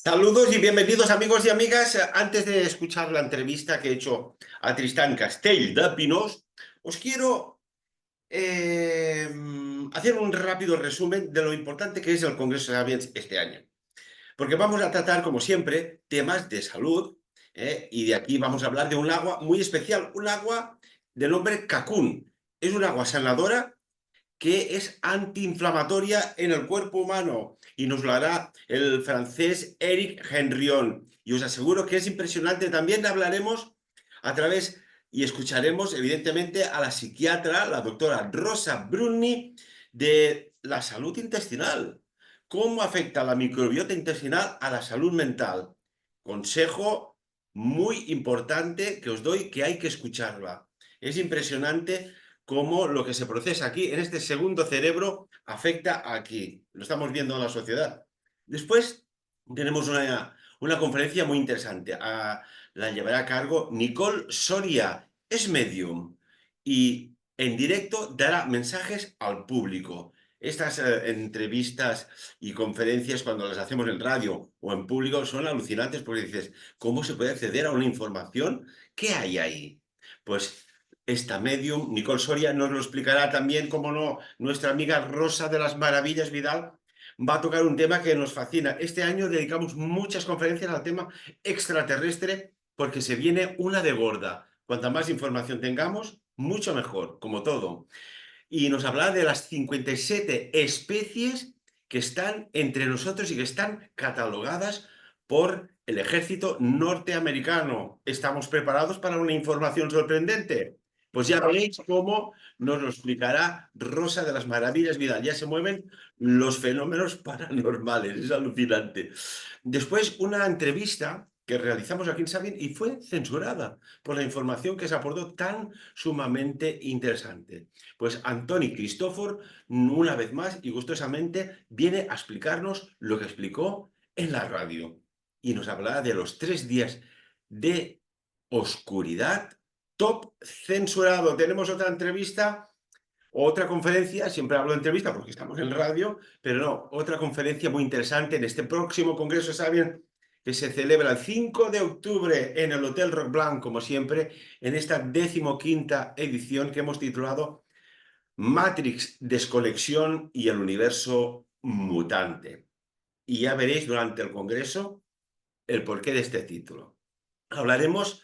Saludos y bienvenidos amigos y amigas. Antes de escuchar la entrevista que he hecho a Tristán Castell de Pinós, os quiero hacer un rápido resumen de lo importante que es el Congreso de Sapiens este año. Porque vamos a tratar, como siempre, temas de salud, y de aquí vamos a hablar de un agua muy especial, un agua de nombre Cacún. Es un agua sanadora que es antiinflamatoria en el cuerpo humano y nos lo hará el francés Eric Henrion. Y os aseguro que es impresionante. También hablaremos a través y escucharemos, evidentemente, a la psiquiatra, la doctora Rosa Bruni, de la salud intestinal. ¿Cómo afecta la microbiota intestinal a la salud mental? Consejo muy importante que os doy, que hay que escucharla. Es impresionante cómo lo que se procesa aquí, en este segundo cerebro, afecta aquí. Lo estamos viendo en la sociedad. Después tenemos una conferencia muy interesante. La llevará a cargo Nicole Soria. Es medium y en directo dará mensajes al público. Estas entrevistas y conferencias, cuando las hacemos en radio o en público, son alucinantes porque dices, ¿cómo se puede acceder a una información? ¿Qué hay ahí? Pues esta medium, Nicole Soria, nos lo explicará también, como no, nuestra amiga Rosa de las Maravillas Vidal va a tocar un tema que nos fascina. Este año dedicamos muchas conferencias al tema extraterrestre porque se viene una de gorda. Cuanta más información tengamos, mucho mejor, como todo. Y nos hablará de las 57 especies que están entre nosotros y que están catalogadas por el ejército norteamericano. ¿Estamos preparados para una información sorprendente? Pues ya veréis cómo nos lo explicará Rosa de las Maravillas Vidal. Ya se mueven los fenómenos paranormales, es alucinante. Después, una entrevista que realizamos aquí en Sabin y fue censurada por la información que se aportó tan sumamente interesante. Pues Antoni Cristófor, una vez más y gustosamente, viene a explicarnos lo que explicó en la radio. Y nos hablará de los 3 días de oscuridad top censurado. Tenemos otra entrevista, otra conferencia, siempre hablo de entrevista porque estamos en radio, pero no, otra conferencia muy interesante en este próximo Congreso Sabien que se celebra el 5 de octubre en el Hotel Roc Blanc, como siempre, en esta 15ª edición que hemos titulado Matrix, desconexión y el universo mutante. Y ya veréis durante el Congreso el porqué de este título. Hablaremos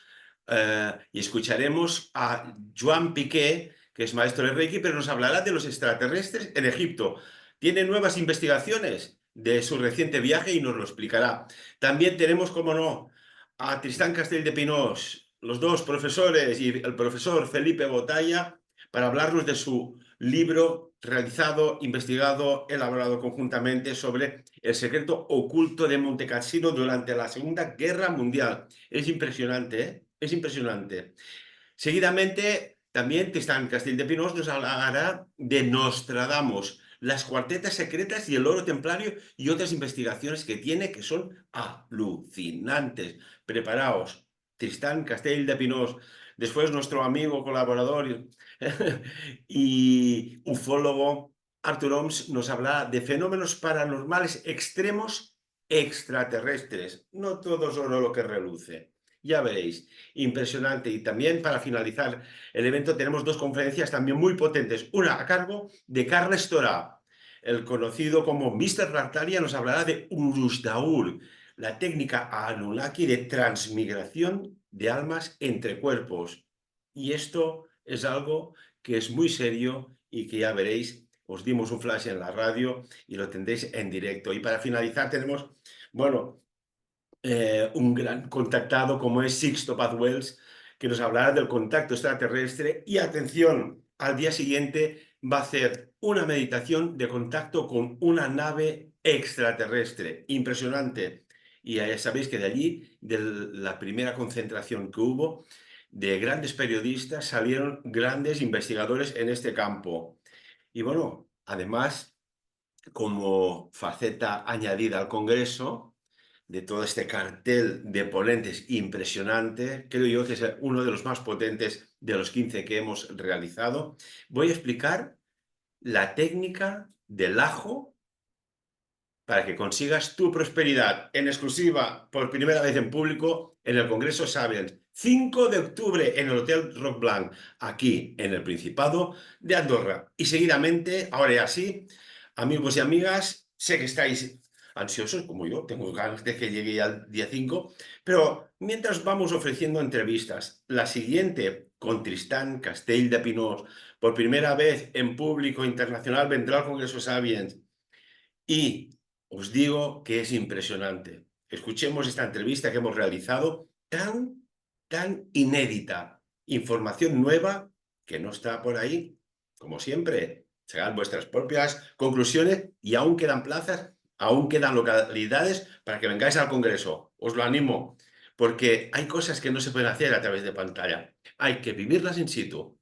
y escucharemos a Joan Piqué, que es maestro de Reiki, pero nos hablará de los extraterrestres en Egipto. Tiene nuevas investigaciones de su reciente viaje y nos lo explicará. También tenemos, como no, a Tristán Castell de Pinós, los dos profesores y el profesor Felipe Botalla, para hablarnos de su libro realizado, investigado, elaborado conjuntamente sobre el secreto oculto de Montecassino durante la Segunda Guerra Mundial. Es impresionante, ¿eh? Es impresionante. Seguidamente, también Tristán Castell de Pinós nos hablará de Nostradamus, las cuartetas secretas y el oro templario y otras investigaciones que tiene que son alucinantes. Preparaos, Tristán Castell de Pinós. Después nuestro amigo, colaborador y ufólogo Arthur Oms nos hablará de fenómenos paranormales extremos extraterrestres. No todo es oro lo que reluce. Ya veréis, impresionante. Y también para finalizar el evento tenemos dos conferencias también muy potentes. Una a cargo de Carles Torà, el conocido como Mr. Raptalia, nos hablará de Uruzdaur, la técnica Anunnaki de transmigración de almas entre cuerpos. Y esto es algo que es muy serio y que ya veréis, os dimos un flash en la radio y lo tendréis en directo. Y para finalizar tenemos, bueno, un gran contactado como es Sixto Paz Wells, que nos hablará del contacto extraterrestre y atención, al día siguiente va a hacer una meditación de contacto con una nave extraterrestre. Impresionante. Y ya sabéis que de allí, de la primera concentración que hubo, de grandes periodistas, salieron grandes investigadores en este campo. Y bueno, además, como faceta añadida al Congreso, de todo este cartel de ponentes impresionante, creo yo que es uno de los más potentes de los 15 que hemos realizado, voy a explicar la técnica del ajo para que consigas tu prosperidad en exclusiva, por primera vez en público, en el Congreso Sapiens. 5 de octubre en el Hotel Roc Blanc, aquí en el Principado de Andorra. Y seguidamente, ahora ya sí, amigos y amigas, sé que estáis ansiosos como yo, tengo ganas de que llegue ya el día 5, pero mientras vamos ofreciendo entrevistas, la siguiente con Tristán Castell de Pinós, por primera vez en público internacional, vendrá al Congreso Sapiens y os digo que es impresionante. Escuchemos esta entrevista que hemos realizado tan inédita, información nueva que no está por ahí. Como siempre, sacan vuestras propias conclusiones y aún quedan plazas, aún quedan localidades para que vengáis al Congreso. Os lo animo, porque hay cosas que no se pueden hacer a través de pantalla. Hay que vivirlas in situ.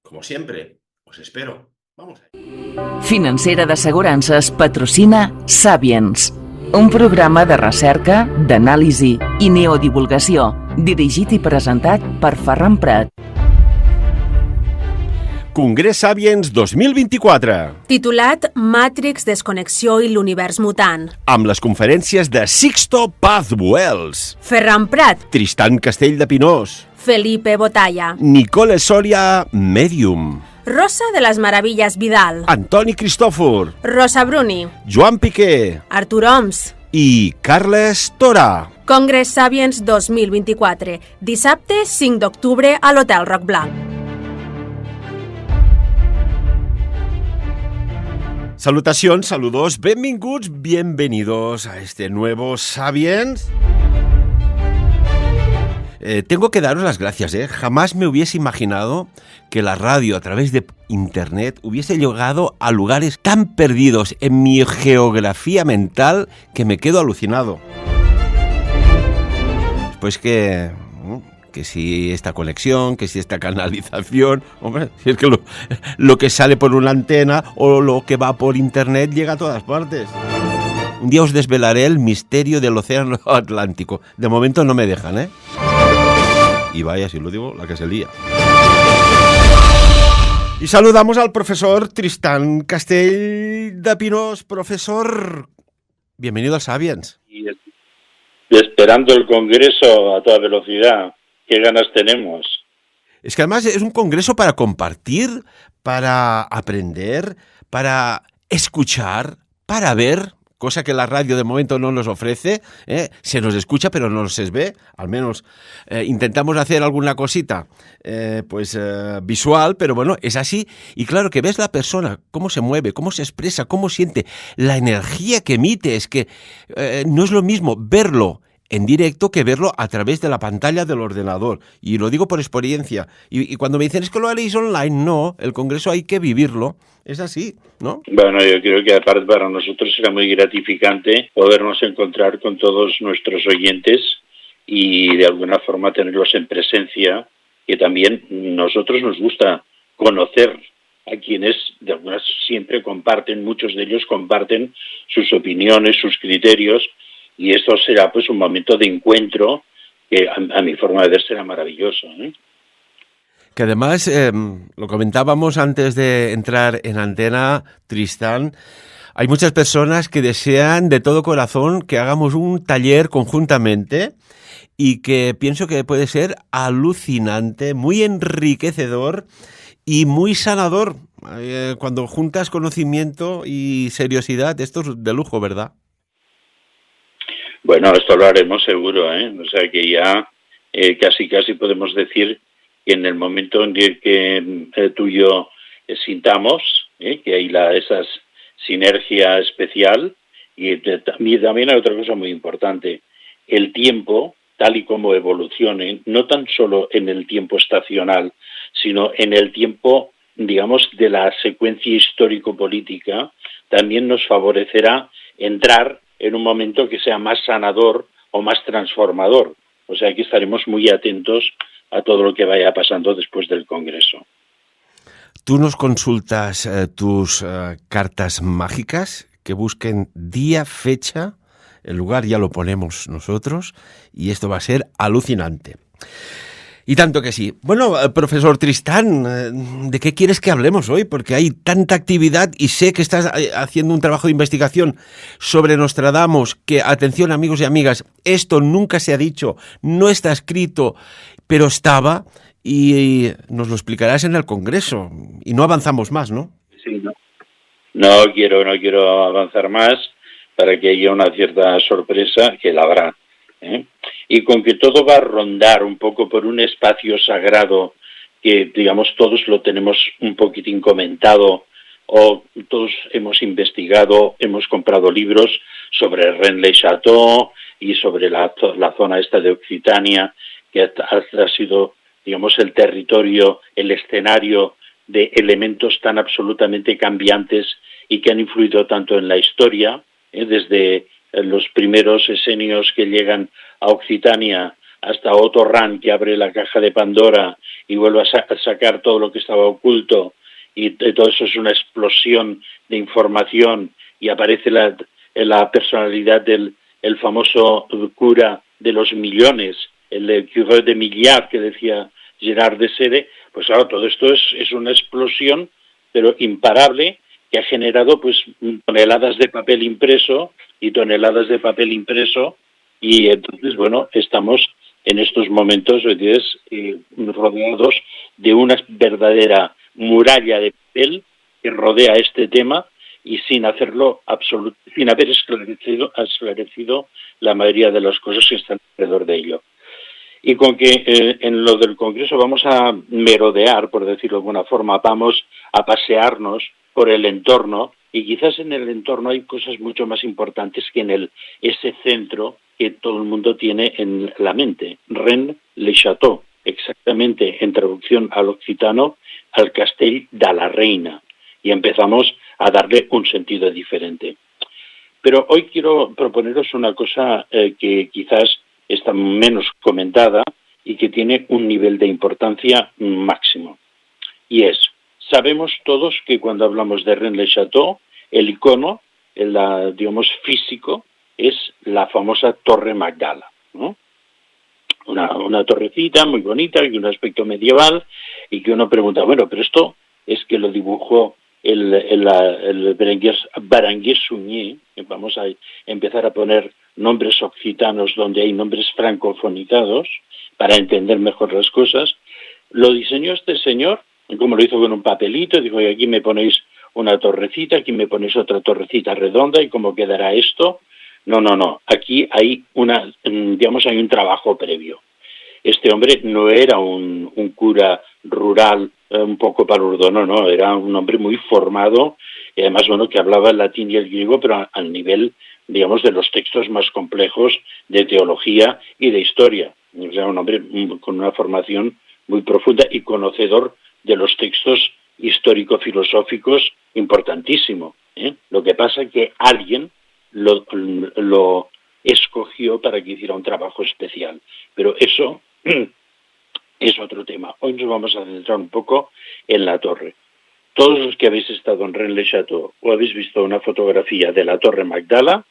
Como siempre, os espero. Vamos allá. Financera d'Assegurances patrocina Sapiens, un programa de recerca, d'anàlisi i neodivulgació, dirigit i presentat per Ferran Prat. Congrés Sapiens 2024. Titulat Matrix, Desconnexió i l'univers mutant. Amb les conferències de Sixto Paz Wells, Ferran Prat, Tristán Castell de Pinós, Felipe Botalla, Nicole Soria, Medium, Rosa de las Maravillas Vidal, Antoni Cristòfor, Rosa Bruni, Joan Piqué Artur Oms. i Carles Tora. Congrés Sapiens 2024, dissabte 5 d'octubre a l'Hotel Roc Blanc. Salutacions, saludos, benvinguts, bienvenidos a este nuevo Sapiens. Tengo que daros las gracias, Jamás me hubiese imaginado que la radio a través de internet hubiese llegado a lugares tan perdidos en mi geografía mental que me quedo alucinado. Pues que si esta conexión, que si esta canalización, hombre, si es que lo que sale por una antena o lo que va por internet llega a todas partes. Un día os desvelaré el misterio del océano Atlántico. De momento no me dejan, Y vaya, si lo digo, la que se lía. Y saludamos al profesor Tristán Castell de Pinós. Profesor, bienvenido al Sapiens. Y esperando el Congreso a toda velocidad. ¿Qué ganas tenemos? Es que además es un congreso para compartir, para aprender, para escuchar, para ver, cosa que la radio de momento no nos ofrece, se nos escucha pero no se ve, al menos intentamos hacer alguna cosita visual, pero bueno, es así, y claro que ves la persona, cómo se mueve, cómo se expresa, cómo siente, la energía que emite, es que no es lo mismo verlo en directo que verlo a través de la pantalla del ordenador. Y lo digo por experiencia. Y cuando me dicen, es que lo haréis online, no, el Congreso hay que vivirlo. Es así, ¿no? Bueno, yo creo que aparte para nosotros será muy gratificante podernos encontrar con todos nuestros oyentes y de alguna forma tenerlos en presencia, que también nosotros nos gusta conocer a quienes de algunas siempre comparten, muchos de ellos comparten sus opiniones, sus criterios. Y esto será pues un momento de encuentro que a mi forma de ver será maravilloso. Que además, lo comentábamos antes de entrar en antena, Tristán, hay muchas personas que desean de todo corazón que hagamos un taller conjuntamente y que pienso que puede ser alucinante, muy enriquecedor y muy sanador. Cuando juntas conocimiento y seriosidad, esto es de lujo, ¿verdad? Bueno, esto lo haremos seguro, O sea que ya casi podemos decir que en el momento en que tú y yo sintamos que hay esa sinergia especial, y también hay otra cosa muy importante, el tiempo, tal y como evolucione, no tan solo en el tiempo estacional, sino en el tiempo, digamos, de la secuencia histórico-política, también nos favorecerá entrar en un momento que sea más sanador o más transformador. O sea que estaremos muy atentos a todo lo que vaya pasando después del Congreso. ¿Tú nos consultas tus cartas mágicas que busquen día, fecha? El lugar ya lo ponemos nosotros y esto va a ser alucinante. Y tanto que sí. Bueno, profesor Tristán, ¿de qué quieres que hablemos hoy? Porque hay tanta actividad y sé que estás haciendo un trabajo de investigación sobre Nostradamus, que, atención amigos y amigas, esto nunca se ha dicho, no está escrito, pero estaba y nos lo explicarás en el Congreso. Y no avanzamos más, ¿no? Sí, no. No quiero avanzar más para que haya una cierta sorpresa, que la habrá, ¿eh? Y con que todo va a rondar un poco por un espacio sagrado que, digamos, todos lo tenemos un poquitín comentado, o todos hemos investigado, hemos comprado libros sobre Rennes-le-Château y sobre la zona esta de Occitania, que ha sido, digamos, el territorio, el escenario de elementos tan absolutamente cambiantes y que han influido tanto en la historia, desde los primeros esenios que llegan a Occitania hasta Otto Rahn, que abre la caja de Pandora y vuelve a sacar todo lo que estaba oculto, y todo eso es una explosión de información, y aparece la personalidad del famoso cura de los millones, el curé de milliards que decía Gerard de Sede. Pues claro, todo esto es una explosión, pero imparable, que ha generado pues toneladas de papel impreso y toneladas de papel impreso, y entonces, bueno, estamos en estos momentos rodeados de una verdadera muralla de papel que rodea este tema, y sin hacerlo sin haber esclarecido la mayoría de las cosas que están alrededor de ello. Y con que en lo del Congreso vamos a merodear, por decirlo de alguna forma, vamos a pasearnos por el entorno, y quizás en el entorno hay cosas mucho más importantes que en ese centro que todo el mundo tiene en la mente, Rennes-le-Château, exactamente en traducción al occitano, al Castell de la Reina, y empezamos a darle un sentido diferente. Pero hoy quiero proponeros una cosa que quizás está menos comentada y que tiene un nivel de importancia máximo. Y sabemos todos que cuando hablamos de Rennes-le-Château, el icono, digamos, físico, es la famosa Torre Magdala, ¿no? Una torrecita muy bonita, con un aspecto medieval, y que uno pregunta, bueno, pero esto es que lo dibujó el Berenguer Suñé. Vamos a empezar a poner nombres occitanos donde hay nombres francofonizados para entender mejor las cosas. Lo diseñó este señor, como lo hizo con un papelito, dijo, y aquí me ponéis una torrecita, aquí me ponéis otra torrecita redonda, y cómo quedará esto. No. Aquí hay hay un trabajo previo. Este hombre no era un cura rural un poco palurdo, no, era un hombre muy formado, y además, bueno, que hablaba el latín y el griego, pero al nivel, digamos, de los textos más complejos de teología y de historia. O sea, un hombre con una formación muy profunda y conocedor de los textos histórico-filosóficos importantísimo, ¿eh? Lo que pasa es que alguien lo escogió para que hiciera un trabajo especial. Pero eso es otro tema. Hoy nos vamos a centrar un poco en la torre. Todos los que habéis estado en Rennes-le-Château o habéis visto una fotografía de la Torre Magdala,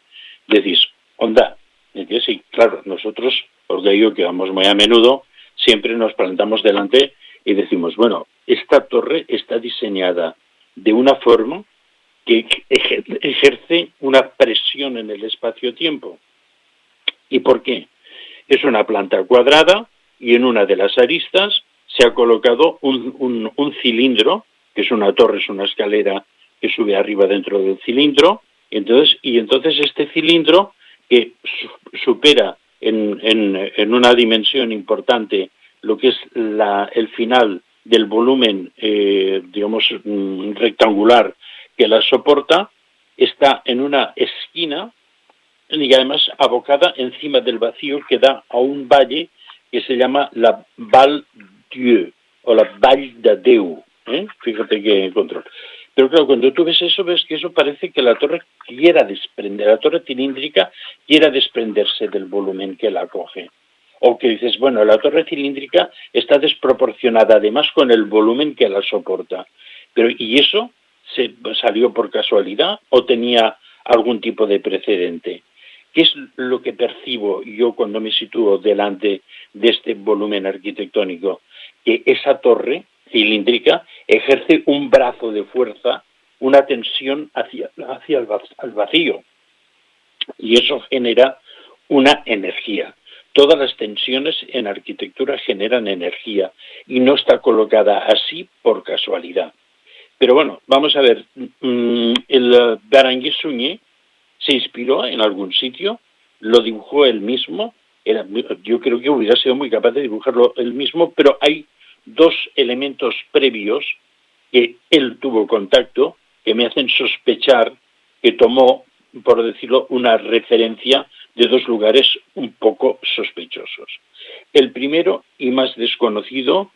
decís, onda, y que sí, claro, nosotros, os digo que vamos muy a menudo, siempre nos plantamos delante y decimos, bueno, esta torre está diseñada de una forma que ejerce una presión en el espacio-tiempo. ¿Y por qué? Es una planta cuadrada, y en una de las aristas se ha colocado un cilindro, que es una torre, es una escalera que sube arriba dentro del cilindro, y entonces este cilindro, que supera en una dimensión importante lo que es el final del volumen, digamos, rectangular que la soporta, está en una esquina y además abocada encima del vacío que da a un valle que se llama la Val Dieu o la Vall de Déu, Fíjate qué control. Pero claro, cuando tú ves que eso parece que la torre la torre cilíndrica quiera desprenderse del volumen que la acoge. O que dices, bueno, la torre cilíndrica está desproporcionada además con el volumen que la soporta. Pero ¿y eso salió por casualidad o tenía algún tipo de precedente? ¿Qué es lo que percibo yo cuando me sitúo delante de este volumen arquitectónico? Que esa torre cilíndrica ejerce un brazo de fuerza, una tensión hacia el vacío, y eso genera una energía. Todas las tensiones en arquitectura generan energía y no está colocada así por casualidad. Pero bueno, vamos a ver, el Berenguer Suñé se inspiró en algún sitio, lo dibujó él mismo, yo creo que hubiera sido muy capaz de dibujarlo él mismo, pero hay dos elementos previos que él tuvo contacto que me hacen sospechar que tomó, por decirlo, una referencia de dos lugares un poco sospechosos. El primero y más desconocido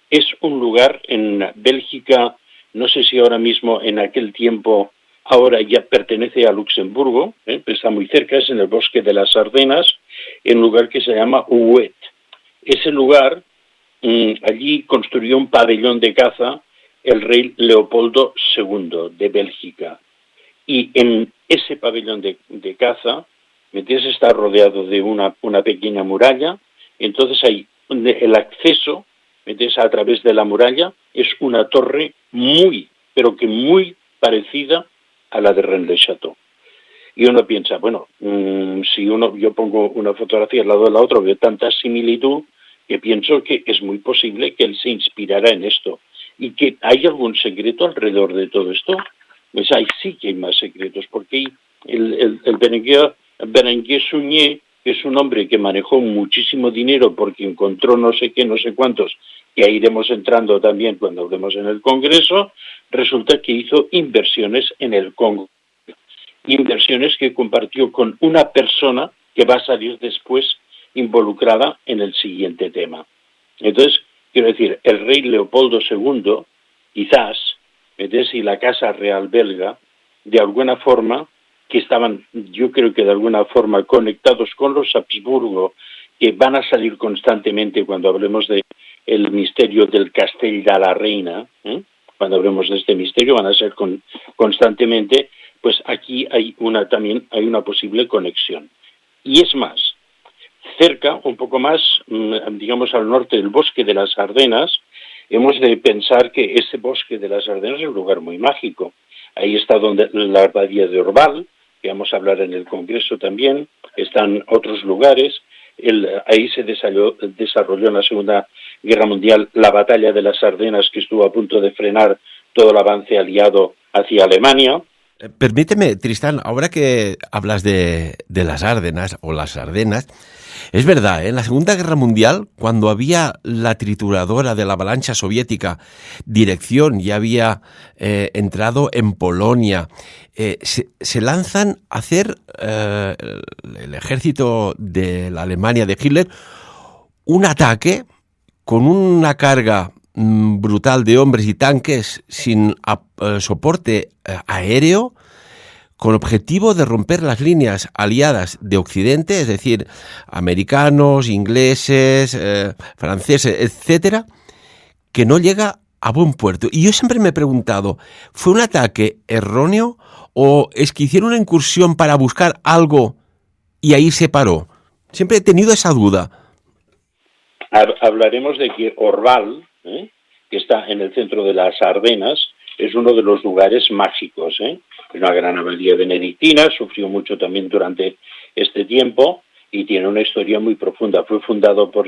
es un lugar en Bélgica, no sé si ahora mismo en aquel tiempo, ahora ya pertenece a Luxemburgo, está muy cerca, es en el bosque de las Ardenas, en un lugar que se llama Huet. Ese lugar, allí construyó un pabellón de caza el rey Leopoldo II de Bélgica. Y en ese pabellón de caza, está rodeado de una pequeña muralla, entonces hay el acceso, a través de la muralla, es una torre muy, pero que muy parecida a la de Rennes-le-Château. Y uno piensa, bueno, si yo pongo una fotografía al lado de la otra, veo tanta similitud que pienso que es muy posible que él se inspirara en esto. ¿Y que hay algún secreto alrededor de todo esto? Pues sí que hay más secretos, porque el Berenguer Suñé, que es un hombre que manejó muchísimo dinero porque encontró no sé qué, no sé cuántos, que ahí iremos entrando también cuando hablemos en el Congreso, resulta que hizo inversiones en el Congo. Inversiones que compartió con una persona que va a salir después involucrada en el siguiente tema. Entonces, quiero decir, el rey Leopoldo II, quizás, y la Casa Real belga, de alguna forma, que estaban, yo creo que de alguna forma, conectados con los Habsburgo, que van a salir constantemente cuando hablemos de el misterio del Castell de la Reina, cuando hablemos de este misterio, van a ser constantemente, pues aquí también hay una posible conexión. Y es más, cerca, un poco más, digamos al norte del bosque de las Ardenas, hemos de pensar que ese bosque de las Ardenas es un lugar muy mágico. Ahí está donde la abadía de Orval, que vamos a hablar en el Congreso también, están otros lugares. Ahí se desarrolló en la Segunda Guerra Mundial la batalla de las Ardenas, que estuvo a punto de frenar todo el avance aliado hacia Alemania. Permíteme, Tristán, ahora que hablas de las Ardenas o las Ardenas, es verdad, en la Segunda Guerra Mundial, cuando había la trituradora de la avalancha soviética, dirección ya había entrado en Polonia, se lanzan a hacer el ejército de la Alemania de Hitler un ataque con una carga brutal de hombres y tanques sin soporte aéreo, con objetivo de romper las líneas aliadas de Occidente, es decir, americanos, ingleses, franceses, etcétera, que no llega a buen puerto. Y yo siempre me he preguntado, ¿fue un ataque erróneo o es que hicieron una incursión para buscar algo y ahí se paró? Siempre he tenido esa duda. Hablaremos de que Orval, que está en el centro de las Ardenas, es uno de los lugares mágicos, Es una gran abadía benedictina, sufrió mucho también durante este tiempo y tiene una historia muy profunda. Fue fundado por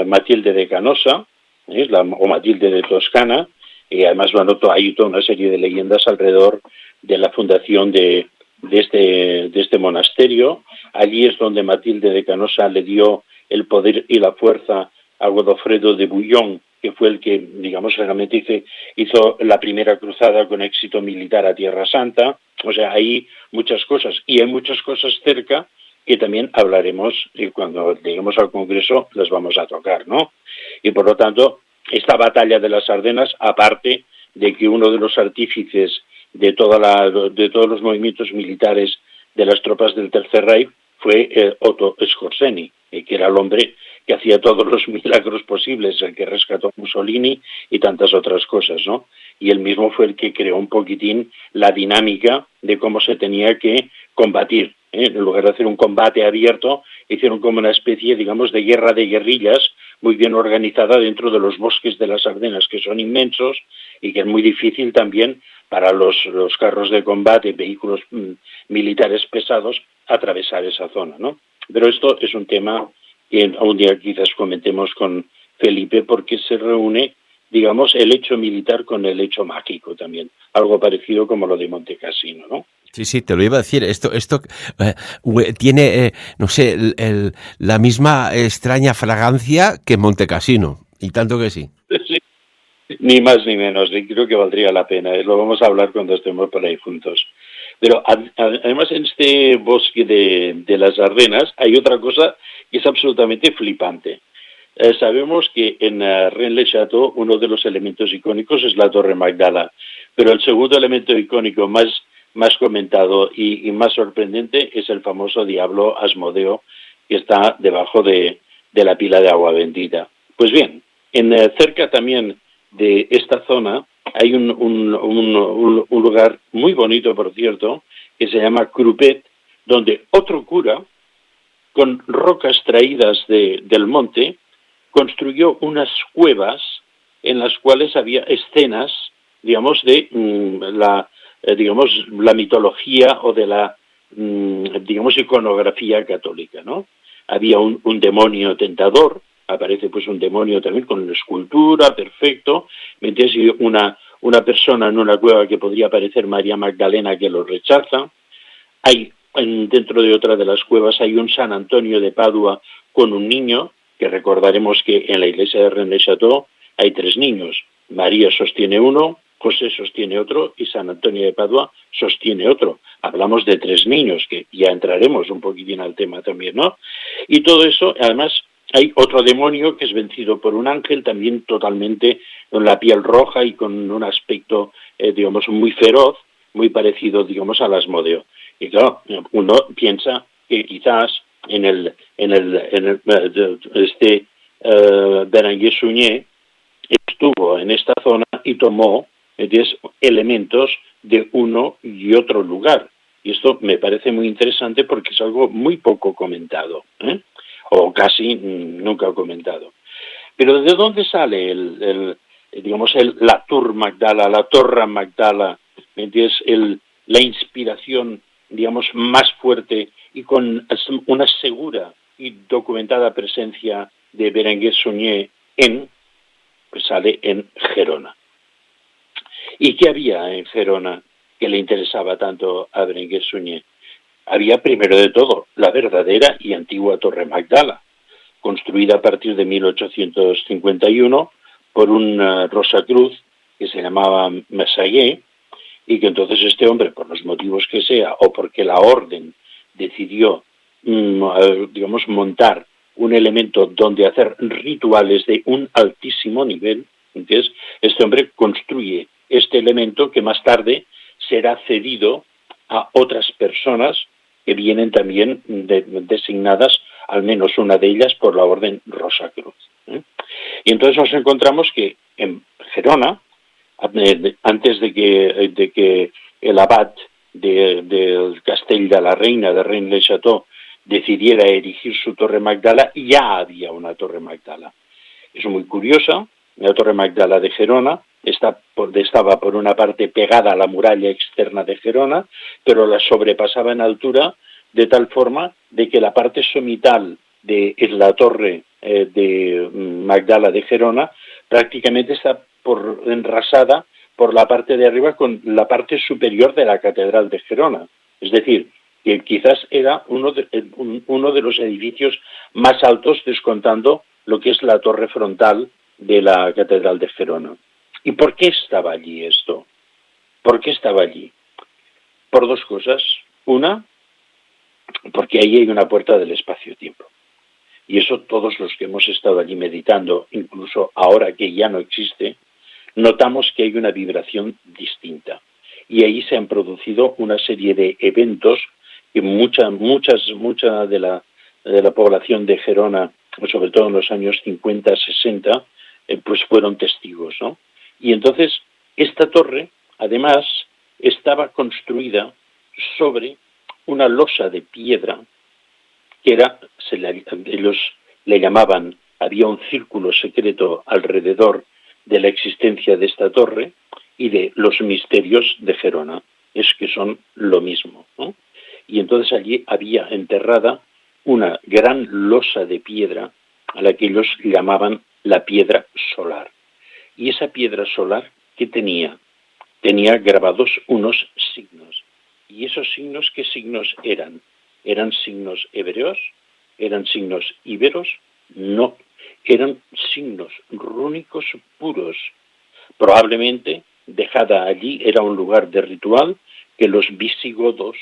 Matilde de Canossa, o Matilde de Toscana, y además hay toda una serie de leyendas alrededor de la fundación de este monasterio. Allí es donde Matilde de Canossa le dio el poder y la fuerza a Godofredo de Bouillon, que fue el que, digamos, realmente hizo la primera cruzada con éxito militar a Tierra Santa. O sea, hay muchas cosas. Y hay muchas cosas cerca que también hablaremos y cuando lleguemos al Congreso las vamos a tocar, ¿no? Y por lo tanto, esta batalla de las Ardenas, aparte de que uno de los artífices de todos los movimientos militares de las tropas del Tercer Reich fue Otto Skorzeny, que era el hombre que hacía todos los milagros posibles, el que rescató a Mussolini y tantas otras cosas, ¿no? Y él mismo fue el que creó un poquitín la dinámica de cómo se tenía que combatir En lugar de hacer un combate abierto, hicieron como una especie, digamos, de guerra de guerrillas muy bien organizada dentro de los bosques de las Ardenas, que son inmensos y que es muy difícil también para los carros de combate, vehículos militares pesados, atravesar esa zona, ¿no? Pero esto es un tema que un día quizás comentemos con Felipe, porque se reúne, digamos, el hecho militar con el hecho mágico también, algo parecido como lo de Monte Cassino, ¿no? Sí, sí, te lo iba a decir. Esto tiene, no sé, la misma extraña fragancia que Montecassino, y tanto que sí. Sí, ni más ni menos, y creo que valdría la pena. Lo vamos a hablar cuando estemos por ahí juntos. Pero además en este bosque de las Ardenas hay otra cosa que es absolutamente flipante. Sabemos que en Rennes-le-Château uno de los elementos icónicos es la Torre Magdala, pero el segundo elemento icónico más comentado y más sorprendente es el famoso diablo Asmodeo, que está debajo de la pila de agua bendita. Pues bien, cerca también de esta zona hay un lugar muy bonito, por cierto, que se llama Crupet, donde otro cura, con rocas traídas del monte, construyó unas cuevas en las cuales había escenas, digamos, de la mitología o de la, digamos, iconografía católica, ¿no? Había un demonio tentador, aparece pues un demonio también con una escultura, perfecto, mientras una persona en una cueva que podría parecer María Magdalena que lo rechaza. Dentro de otra de las cuevas hay un San Antonio de Padua con un niño, que recordaremos que en la iglesia de Rennes-le-Château hay 3 niños. María sostiene uno, José sostiene otro y San Antonio de Padua sostiene otro. Hablamos de 3 niños, que ya entraremos un poquitín al tema también, ¿no? Y todo eso, además, hay otro demonio que es vencido por un ángel, también totalmente con la piel roja y con un aspecto, digamos, muy feroz, muy parecido, digamos, al Asmodeo. Y claro, uno piensa que quizás Berenguer Suñé estuvo en esta zona y tomó elementos de uno y otro lugar. Y esto me parece muy interesante porque es algo muy poco comentado, o casi nunca comentado. Pero ¿de dónde sale la Tour Magdala, la Torre Magdala? La inspiración, digamos, más fuerte y con una segura y documentada presencia de Berenguer Suñé pues sale en Gerona. ¿Y qué había en Gerona que le interesaba tanto a Berenguer Suñé? Había, primero de todo, la verdadera y antigua Torre Magdala, construida a partir de 1851 por un Rosacruz que se llamaba Messager, y que entonces este hombre, por los motivos que sea, o porque la orden decidió, digamos, montar un elemento donde hacer rituales de un altísimo nivel, entonces este hombre construye este elemento que más tarde será cedido a otras personas que vienen también designadas, al menos una de ellas, por la orden Rosacruz. Y entonces nos encontramos que en Gerona, antes de que el abad del Castell de la Reina de Rennes-le-Château decidiera erigir su Torre Magdala, ya había una Torre Magdala. Es muy curiosa, la Torre Magdala de Gerona estaba por una parte pegada a la muralla externa de Gerona, pero la sobrepasaba en altura de tal forma de que la parte somital de la Torre de Magdala de Gerona prácticamente está enrasada por la parte de arriba con la parte superior de la Catedral de Gerona. Es decir, que quizás era uno de los edificios más altos, descontando lo que es la torre frontal de la Catedral de Gerona. ¿Y por qué estaba allí esto? ¿Por qué estaba allí? Por 2 cosas. Una, porque ahí hay una puerta del espacio-tiempo. Y eso todos los que hemos estado allí meditando, incluso ahora que ya no existe, notamos que hay una vibración distinta. Y ahí se han producido una serie de eventos que mucha de la población de Gerona, sobre todo en los años 50, 60, pues fueron testigos, ¿no? Y entonces, esta torre, además, estaba construida sobre una losa de piedra que ellos le llamaban, había un círculo secreto alrededor de la existencia de esta torre y de los misterios de Gerona, es que son lo mismo, ¿no? Y entonces allí había enterrada una gran losa de piedra a la que ellos llamaban la piedra solar. Y esa piedra solar, ¿qué tenía? Tenía grabados unos signos. ¿Y esos signos qué signos eran? ¿Eran signos hebreos? ¿Eran signos íberos? No, eran signos rúnicos puros. Probablemente dejada allí era un lugar de ritual que los visigodos,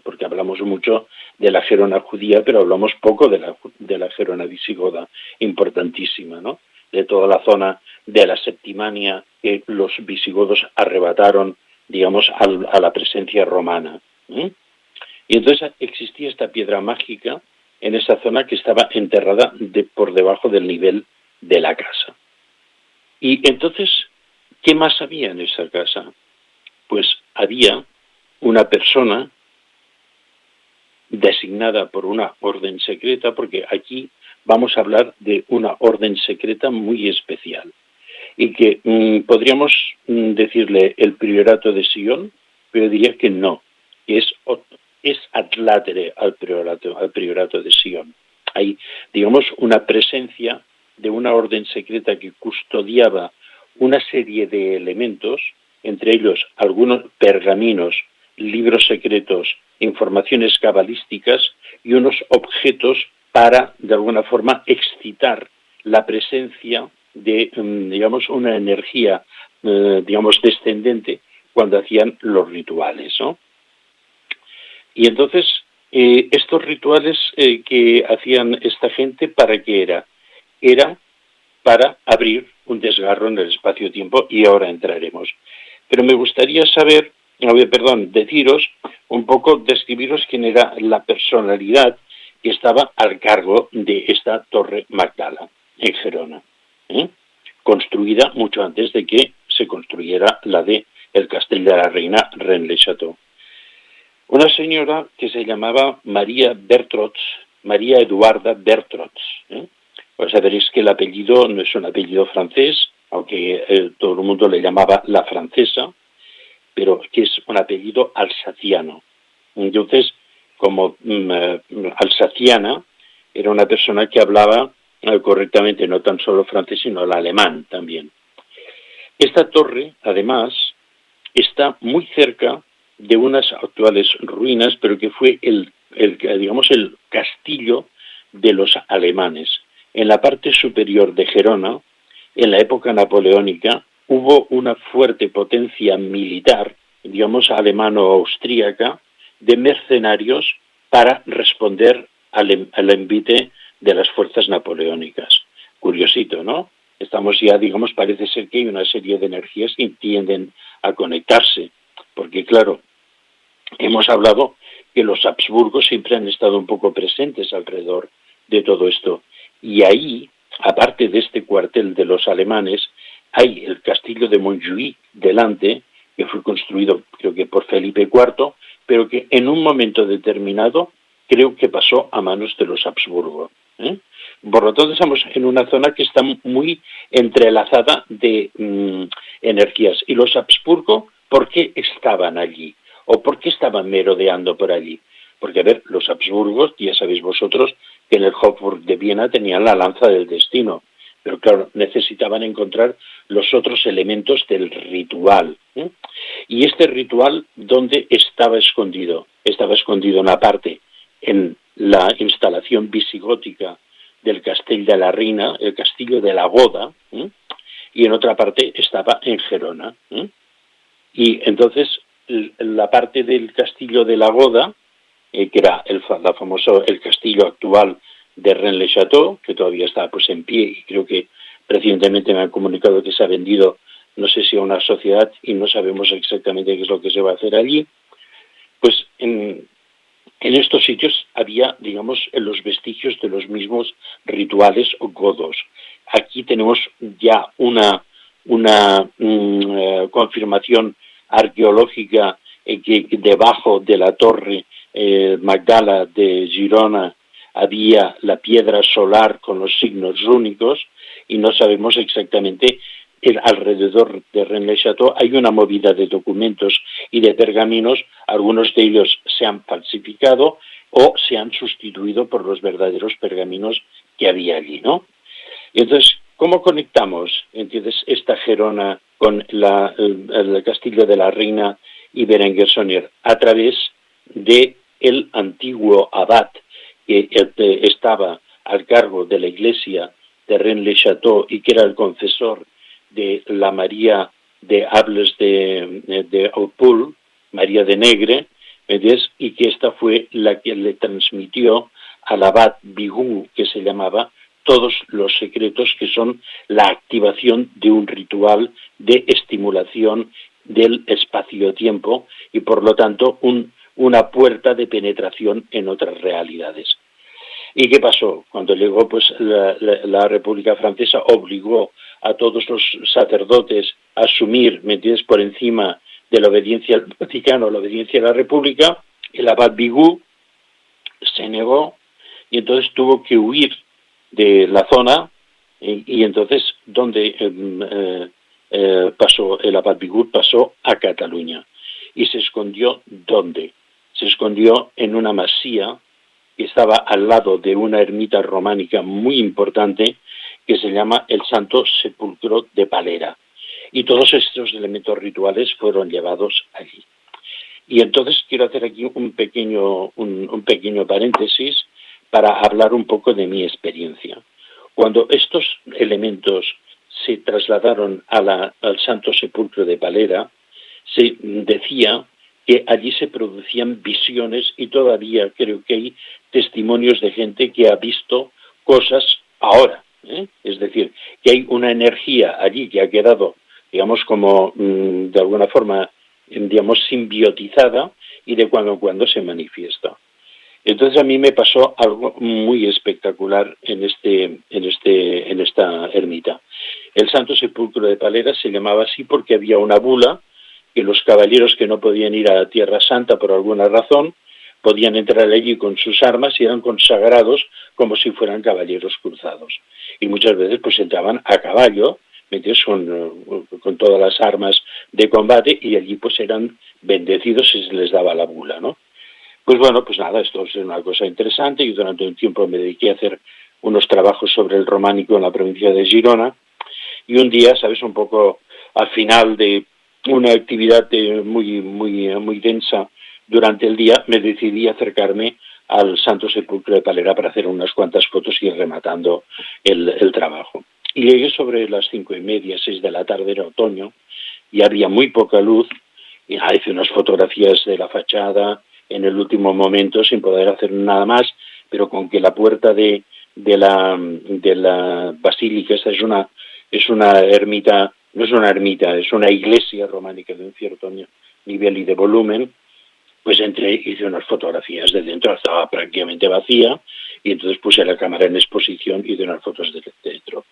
porque hablamos mucho de la Gerona judía, pero hablamos poco de la Gerona visigoda, importantísima, ¿no? De toda la zona de la Septimania que los visigodos arrebataron, digamos, a la presencia romana. Y entonces existía esta piedra mágica en esa zona que estaba enterrada por debajo del nivel de la casa. Y entonces, ¿qué más había en esa casa? Pues había una persona designada por una orden secreta, porque aquí vamos a hablar de una orden secreta muy especial, y que podríamos decirle el priorato de Sion, pero diría que no, que es adlátere al priorato de Sion. Hay, digamos, una presencia de una orden secreta que custodiaba una serie de elementos, entre ellos algunos pergaminos, libros secretos, informaciones cabalísticas y unos objetos para, de alguna forma, excitar la presencia de, digamos, una energía, digamos, descendente cuando hacían los rituales, ¿no? Y entonces, estos rituales que hacían esta gente, ¿para qué era? Era para abrir un desgarro en el espacio-tiempo, y ahora entraremos. Pero me gustaría deciros un poco, describiros quién era la personalidad que estaba al cargo de esta Torre Magdala en Gerona, construida mucho antes de que se construyera la de el Castell de la Reina Rennes-le-Château. Una señora que se llamaba María Eduarda Bertrots. Pues veréis que el apellido no es un apellido francés, aunque todo el mundo le llamaba la francesa, pero que es un apellido alsaciano. Entonces, como alsaciana, era una persona que hablaba correctamente no tan solo francés, sino el alemán también. Esta torre, además, está muy cerca de unas actuales ruinas, pero que fue el castillo de los alemanes. En la parte superior de Gerona, en la época napoleónica, hubo una fuerte potencia militar, digamos, alemano-austríaca, de mercenarios para responder al envite de las fuerzas napoleónicas. Curiosito, ¿no? Estamos ya, digamos, parece ser que hay una serie de energías que tienden a conectarse, porque claro, hemos hablado que los Habsburgos siempre han estado un poco presentes alrededor de todo esto. Y ahí, aparte de este cuartel de los alemanes, hay el castillo de Montjuïc delante, que fue construido creo que por Felipe IV, pero que en un momento determinado creo que pasó a manos de los Habsburgo. Por lo tanto, estamos en una zona que está muy entrelazada de energías. Y los Habsburgo, ¿por qué estaban allí? ¿O por qué estaban merodeando por allí? Porque, a ver, los Habsburgos, ya sabéis vosotros, que en el Hofburg de Viena tenían la lanza del destino. Pero claro, necesitaban encontrar los otros elementos del ritual. Y este ritual, ¿dónde estaba escondido? Estaba escondido una parte en la instalación visigótica del Castell de la Reina, el castillo de la Goda, y en otra parte estaba en Gerona. Y entonces la parte del castillo de la Goda, que era el castillo actual de Rennes-le-Château, que todavía está pues en pie, y creo que recientemente me han comunicado que se ha vendido, no sé si a una sociedad, y no sabemos exactamente qué es lo que se va a hacer allí. Pues en estos sitios había, digamos, los vestigios de los mismos rituales godos. Aquí tenemos ya una confirmación arqueológica que debajo de la torre Magdala de Girona había la piedra solar con los signos rúnicos, y no sabemos exactamente. Alrededor de Rennes-le-Château hay una movida de documentos y de pergaminos, algunos de ellos se han falsificado o se han sustituido por los verdaderos pergaminos que había allí, ¿no? Y entonces, ¿cómo conectamos, entiendes, esta Gerona con el castillo de la reina y Berenguer-Sonier? A través de el antiguo abad que estaba al cargo de la iglesia de Rennes-le-Château y que era el confesor de la María de Hables de Opul, María de Negre, ¿ves? Y que esta fue la que le transmitió al abad Bigou, que se llamaba, todos los secretos que son la activación de un ritual de estimulación del espacio-tiempo y por lo tanto una puerta de penetración en otras realidades. ¿Y qué pasó? Cuando llegó pues la República Francesa, obligó a todos los sacerdotes a asumir, ¿me entiendes?, por encima de la obediencia al Vaticano, la obediencia a la República. El abad Bigou se negó y entonces tuvo que huir de la zona y entonces ¿dónde pasó el abad Bigou? Pasó a Cataluña. ¿Y se escondió dónde? Se escondió en una masía que estaba al lado de una ermita románica muy importante que se llama el Santo Sepulcro de Palera. Y todos estos elementos rituales fueron llevados allí. Y entonces quiero hacer aquí un pequeño paréntesis para hablar un poco de mi experiencia. Cuando estos elementos se trasladaron al Santo Sepulcro de Palera, se decía que allí se producían visiones y todavía creo que hay testimonios de gente que ha visto cosas ahora. Es decir, que hay una energía allí que ha quedado, digamos, como de alguna forma, digamos, simbiotizada y de cuando en cuando se manifiesta. Entonces a mí me pasó algo muy espectacular en esta ermita. El Santo Sepulcro de Palera se llamaba así porque había una bula que los caballeros que no podían ir a Tierra Santa por alguna razón podían entrar allí con sus armas y eran consagrados como si fueran caballeros cruzados. Y muchas veces pues entraban a caballo, metidos con todas las armas de combate, y allí pues eran bendecidos si se les daba la bula, ¿no? Pues bueno, pues nada, esto es una cosa interesante. Yo durante un tiempo me dediqué a hacer unos trabajos sobre el románico en la provincia de Girona, y un día, sabes, un poco al final de una actividad muy densa durante el día, me decidí acercarme al Santo Sepulcro de Palera para hacer unas cuantas fotos y ir rematando el trabajo. Y llegué sobre las 5:30, 6 de la tarde, era otoño, y había muy poca luz, y hice unas fotografías de la fachada en el último momento sin poder hacer nada más, pero con que la puerta de la basílica, esta es una ermita, no es una ermita, es una iglesia románica de un cierto nivel y de volumen, pues entré, hice unas fotografías de dentro, estaba prácticamente vacía, y entonces puse la cámara en exposición y hice unas fotos de dentro.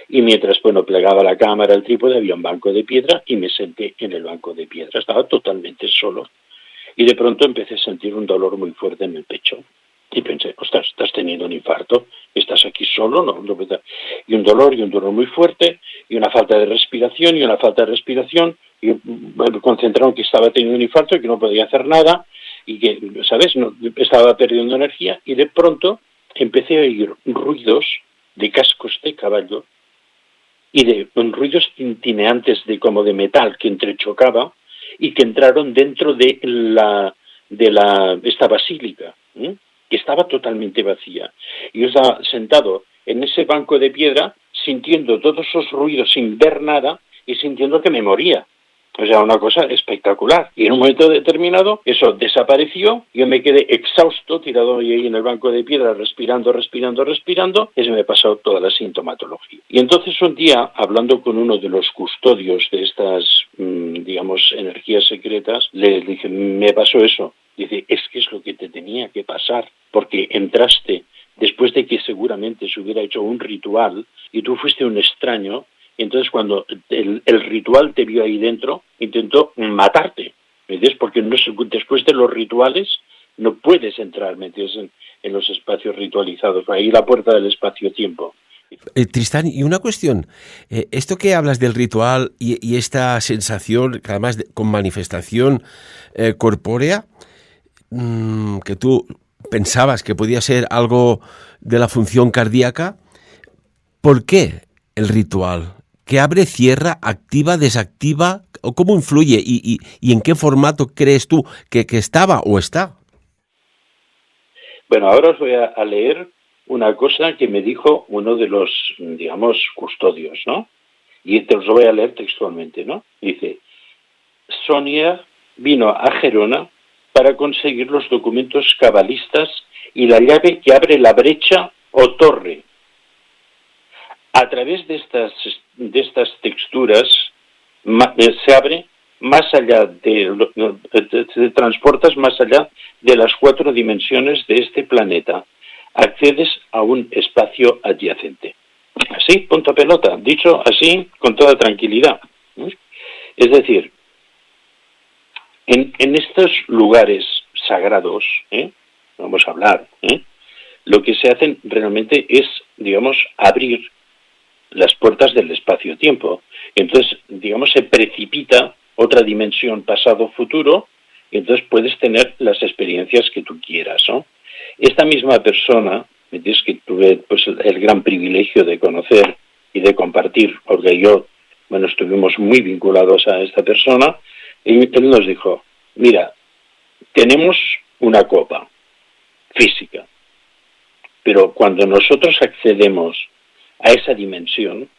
Y mientras, plegaba la cámara, el trípode, había un banco de piedra y me senté en el banco de piedra. Estaba totalmente solo. Y de pronto empecé a sentir un dolor muy fuerte en el pecho. Y pensé, ostras, estás teniendo un infarto, estás aquí solo, ¿no? Y un dolor muy fuerte, y una falta de respiración, y me concentraron que estaba teniendo un infarto y que no podía hacer nada, y que, ¿sabes?, no, estaba perdiendo energía, y de pronto empecé a oír ruidos de cascos de caballo, y de ruidos tintineantes como de metal que entrechocaba, y que entraron dentro de esta basílica, que estaba totalmente vacía. Y yo estaba sentado en ese banco de piedra, sintiendo todos esos ruidos sin ver nada y sintiendo que me moría. O sea, una cosa espectacular. Y en un momento determinado, eso desapareció, yo me quedé exhausto, tirado ahí en el banco de piedra, respirando, y se me pasó toda la sintomatología. Y entonces un día, hablando con uno de los custodios de estas, digamos, energías secretas, le dije, me pasó eso. Dice, es que es lo que te tenía que pasar, porque entraste después de que seguramente se hubiera hecho un ritual y tú fuiste un extraño. Entonces, cuando el ritual te vio ahí dentro, intentó matarte. ¿me entiendes? Porque después de los rituales no puedes entrar, ¿me entiendes?, en los espacios ritualizados. Ahí la puerta del espacio-tiempo. Tristán, y una cuestión. Esto que hablas del ritual y esta sensación, que además con manifestación corpórea, que tú pensabas que podía ser algo de la función cardíaca, ¿por qué el ritual? ¿Qué abre, cierra, activa, desactiva? ¿O cómo influye? ¿Y en qué formato crees tú que estaba o está? Bueno, ahora os voy a leer una cosa que me dijo uno de los, digamos, custodios, ¿no? Y te los voy a leer textualmente, ¿no? Dice: Sonia vino a Gerona para conseguir los documentos cabalistas y la llave que abre la brecha o torre. A través de estas texturas se abre más allá te transportas más allá de las 4 dimensiones de este planeta. Accedes a un espacio adyacente. Así, punto pelota, dicho así con toda tranquilidad. Es decir, en estos lugares sagrados, vamos a hablar, lo que se hacen realmente es, digamos, abrir las puertas del espacio-tiempo. Entonces, digamos, se precipita otra dimensión pasado-futuro y entonces puedes tener las experiencias que tú quieras, ¿no? Esta misma persona, es que tuve pues el gran privilegio de conocer y de compartir, porque yo, bueno, estuvimos muy vinculados a esta persona, y él nos dijo: mira, tenemos una copa física, pero cuando nosotros accedemos a esa dimensión,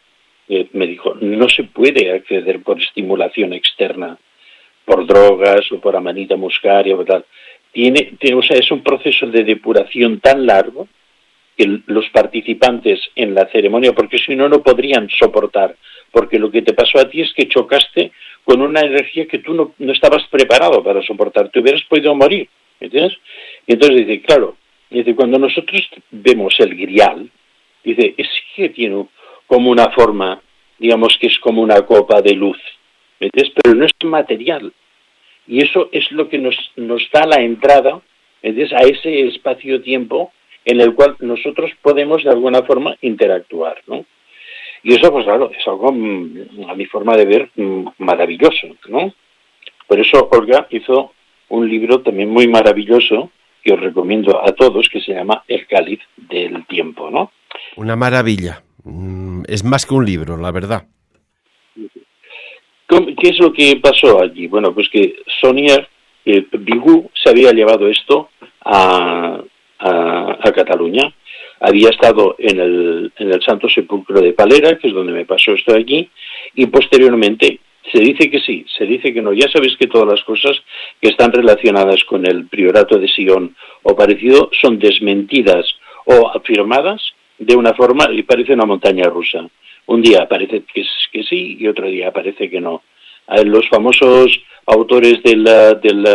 me dijo, no se puede acceder por estimulación externa, por drogas o por amanita muscaria o tal. O sea, es un proceso de depuración tan largo que los participantes en la ceremonia, porque si no, no podrían soportar, porque lo que te pasó a ti es que chocaste con una energía que tú no estabas preparado para soportar, te hubieras podido morir, ¿entiendes? Y entonces dice, claro, dice, cuando nosotros vemos el grial, dice, es que tiene como una forma, digamos que es como una copa de luz, ¿entiendes? Pero no es material. Y eso es lo que nos da la entrada, ¿entiendes?, a ese espacio-tiempo en el cual nosotros podemos de alguna forma interactuar, ¿no? Y eso, pues claro, es algo, a mi forma de ver, maravilloso, ¿no? Por eso Olga hizo un libro también muy maravilloso que os recomiendo a todos, que se llama El cáliz del tiempo, ¿no? Una maravilla. Es más que un libro, la verdad. ¿Qué es lo que pasó allí? Bueno, pues que Sonia Bigú se había llevado esto a Cataluña. Había estado en el Santo Sepulcro de Palera, que es donde me pasó esto de aquí, y posteriormente se dice que sí, se dice que no. Ya sabéis que todas las cosas que están relacionadas con el priorato de Sion o parecido son desmentidas o afirmadas de una forma y parece una montaña rusa. Un día parece que sí y otro día parece que no. Los famosos autores del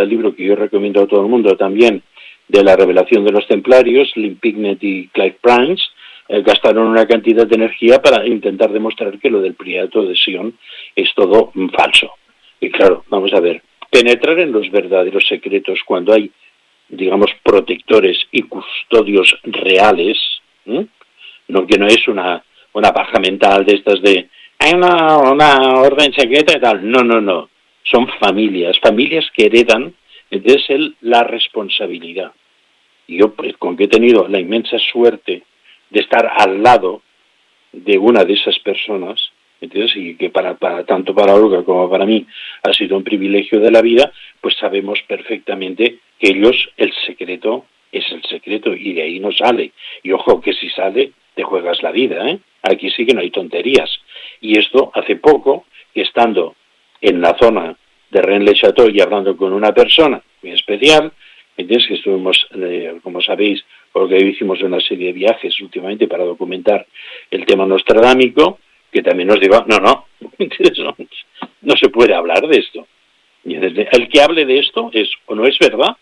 libro que yo recomiendo a todo el mundo también, de la revelación de los templarios, Lynn Pignet y Clive Prince, gastaron una cantidad de energía para intentar demostrar que lo del priorato de Sion es todo falso. Y claro, vamos a ver, penetrar en los verdaderos secretos cuando hay, digamos, protectores y custodios reales, no que no es una paja mental de estas de hay una orden secreta y tal. No. Son familias que heredan desde la responsabilidad. Y yo, pues, con que he tenido la inmensa suerte de estar al lado de una de esas personas, ¿entiendes? Y que para tanto para Olga como para mí ha sido un privilegio de la vida, pues sabemos perfectamente que el secreto es el secreto y de ahí no sale. Y ojo, que si sale, te juegas la vida, ¿eh? Aquí sí que no hay tonterías. Y esto hace poco, que estando en la zona de Rennes-le-Château y hablando con una persona muy especial, ¿entiendes?, que estuvimos, como sabéis, porque hicimos una serie de viajes últimamente para documentar el tema nostradámico, que también nos digo, no se puede hablar de esto. Y el que hable de esto o no es verdad,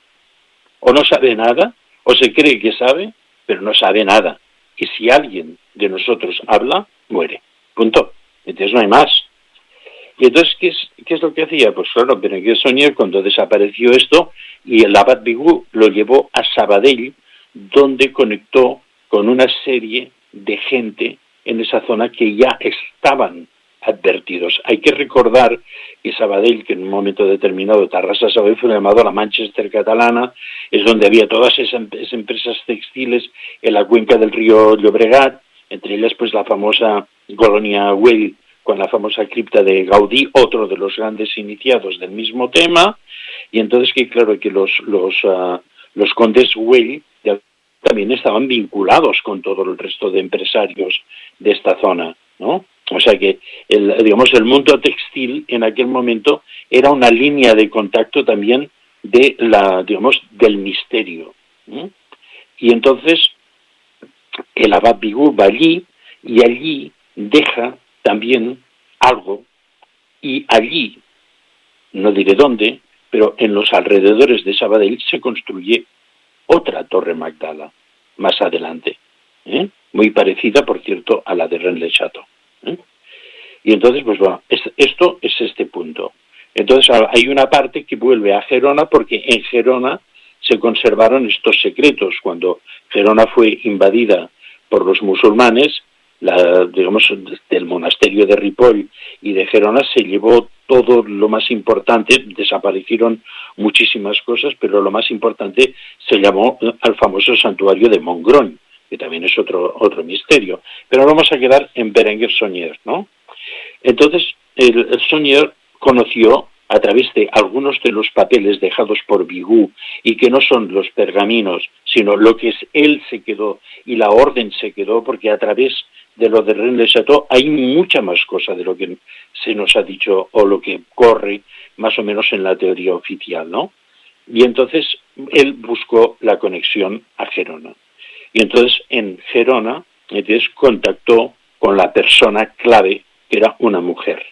o no sabe nada, o se cree que sabe, pero no sabe nada. Y si alguien de nosotros habla, muere. Punto. Entonces no hay más. Y entonces, ¿qué es lo que hacía? Pues claro, Berenguer Saunier, cuando desapareció esto, y el Abad Bigú lo llevó a Sabadell, donde conectó con una serie de gente en esa zona que ya estaban advertidos. Hay que recordar que Sabadell, que en un momento determinado Tarrasa Sabadell fue llamado la Manchester catalana, es donde había todas esas empresas textiles en la cuenca del río Llobregat, entre ellas pues la famosa colonia Güell, con la famosa cripta de Gaudí, otro de los grandes iniciados del mismo tema, y entonces que claro que los condes Güell también estaban vinculados con todo el resto de empresarios de esta zona, ¿no? O sea que el mundo textil en aquel momento era una línea de contacto también del misterio, ¿no? Y entonces el Abad Bigú va allí y allí deja también algo, y allí, no diré dónde, pero en los alrededores de Sabadell se construye otra Torre Magdala más adelante, muy parecida, por cierto, a la de Rennes-le-Château. Y entonces, pues bueno, esto es este punto. Entonces hay una parte que vuelve a Gerona, porque en Gerona se conservaron estos secretos. Cuando Gerona fue invadida por los musulmanes, del monasterio de Ripoll y de Gerona se llevó todo lo más importante, desaparecieron muchísimas cosas, pero lo más importante se llamó al famoso santuario de Montgroñ, que también es otro misterio. Pero vamos a quedar en Berenguer Saunier, ¿no? Entonces, el Saunier conoció, a través de algunos de los papeles dejados por Bigú, y que no son los pergaminos, sino lo que él se quedó y la orden se quedó, porque a través de lo de Rennes-le-Château hay mucha más cosa de lo que se nos ha dicho o lo que corre más o menos en la teoría oficial, ¿no? Y entonces él buscó la conexión a Gerona. Y entonces en Gerona contactó con la persona clave, que era una mujer.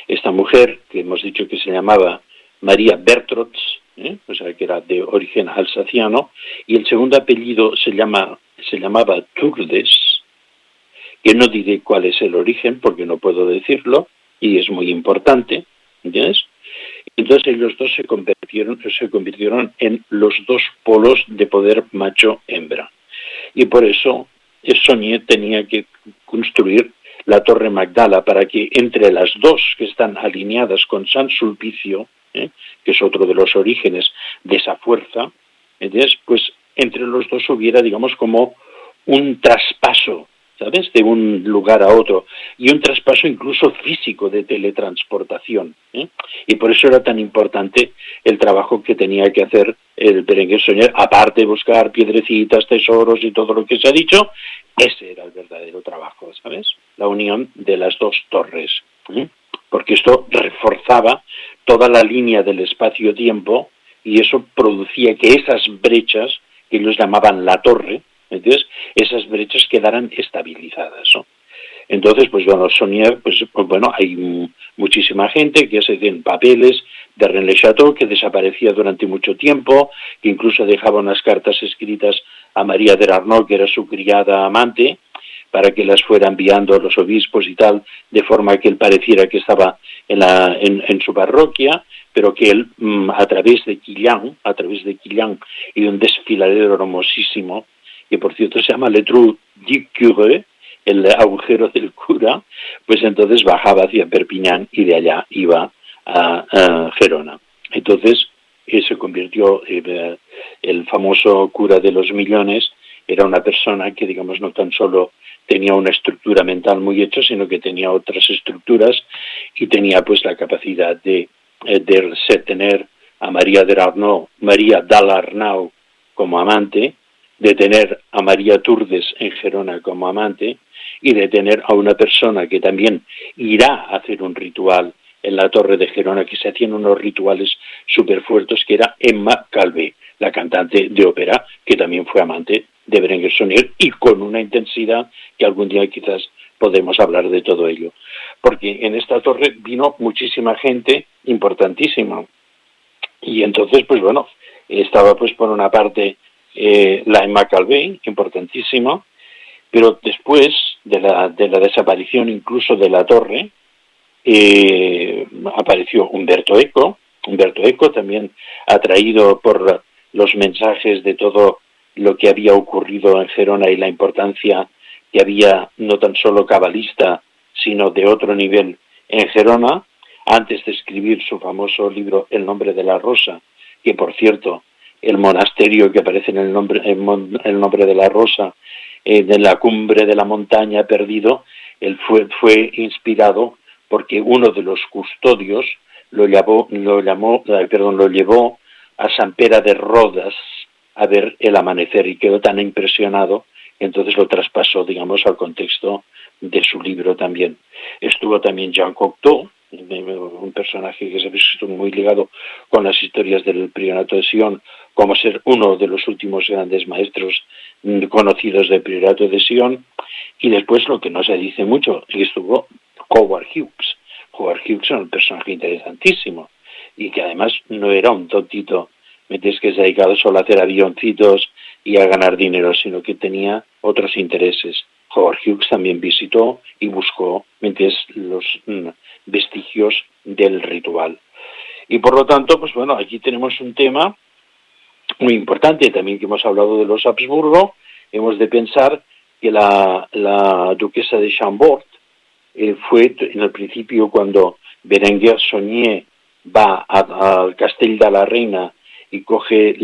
Esta mujer, que hemos dicho que se llamaba María Bertrotz, o sea que era de origen alsaciano, y el segundo apellido se llamaba Turdes, que no diré cuál es el origen porque no puedo decirlo, y es muy importante, ¿entiendes? Entonces ellos dos se convirtieron en los dos polos de poder macho-hembra. Y por eso Saunier tenía que construir la Torre Magdala, para que entre las dos, que están alineadas con San Sulpicio, que es otro de los orígenes de esa fuerza, ¿entiendes? Pues entre los dos hubiera, digamos, como un traspaso, ¿sabes?, de un lugar a otro, y un traspaso incluso físico de teletransportación. Y por eso era tan importante el trabajo que tenía que hacer el Berenguer Saunier, aparte de buscar piedrecitas, tesoros y todo lo que se ha dicho. Ese era el verdadero trabajo, ¿sabes? La unión de las dos torres, porque esto reforzaba toda la línea del espacio-tiempo, y eso producía que esas brechas, que ellos llamaban la torre, ¿entiendes?, esas brechas quedaran estabilizadas, ¿no? Entonces, pues bueno, Saunier, pues bueno, hay muchísima gente que se hacen papeles de Rennes-le-Château, que desaparecía durante mucho tiempo, que incluso dejaba unas cartas escritas a María de Arnaud, que era su criada amante, para que las fuera enviando a los obispos y tal, de forma que él pareciera que estaba en su parroquia, pero que él, a través de Quillan y de un desfiladero hermosísimo, que por cierto se llama Le Trou du Curé, el agujero del cura, pues entonces bajaba hacia Perpiñán y de allá iba a Gerona. Entonces se convirtió, el famoso cura de los millones, era una persona que, digamos, no tan solo tenía una estructura mental muy hecha, sino que tenía otras estructuras, y tenía pues la capacidad de tener a María d'Alarnau como amante, de tener a María Turdes en Gerona como amante, y de tener a una persona que también irá a hacer un ritual en la Torre de Gerona, que se hacían unos rituales súper fuertes, que era Emma Calvé, la cantante de ópera, que también fue amante de Berenguer Saunier, y con una intensidad que algún día quizás podemos hablar de todo ello. Porque en esta torre vino muchísima gente importantísima. Y entonces, pues bueno, estaba pues por una parte la Emma Calvé, importantísima, pero después de la desaparición incluso de la torre, apareció Umberto Eco. Umberto Eco, también atraído por los mensajes de todo lo que había ocurrido en Gerona y la importancia que había, no tan solo cabalista, sino de otro nivel en Gerona, antes de escribir su famoso libro El nombre de la rosa, que por cierto, el monasterio que aparece en el nombre de la rosa, de la cumbre de la montaña perdido, él fue inspirado porque uno de los custodios lo llevó a Sant Pere de Rodes a ver el amanecer y quedó tan impresionado, entonces lo traspasó, digamos, al contexto de su libro también. Estuvo también Jean Cocteau, un personaje que se ha visto muy ligado con las historias del Priorato de Sion, como ser uno de los últimos grandes maestros conocidos del Priorato de Sion. Y después, lo que no se dice mucho, estuvo Howard Hughes. Howard Hughes era un personaje interesantísimo y que además no era un tontito, que se ha dedicado solo a hacer avioncitos y a ganar dinero, sino que tenía otros intereses. Howard Hughes también visitó y buscó los vestigios del ritual. Y por lo tanto, pues bueno, aquí tenemos un tema muy importante, también que hemos hablado de los Habsburgo. Hemos de pensar que la duquesa de Chambord fue en el principio cuando Berenguer Saunier va al Castell de la Reina y coge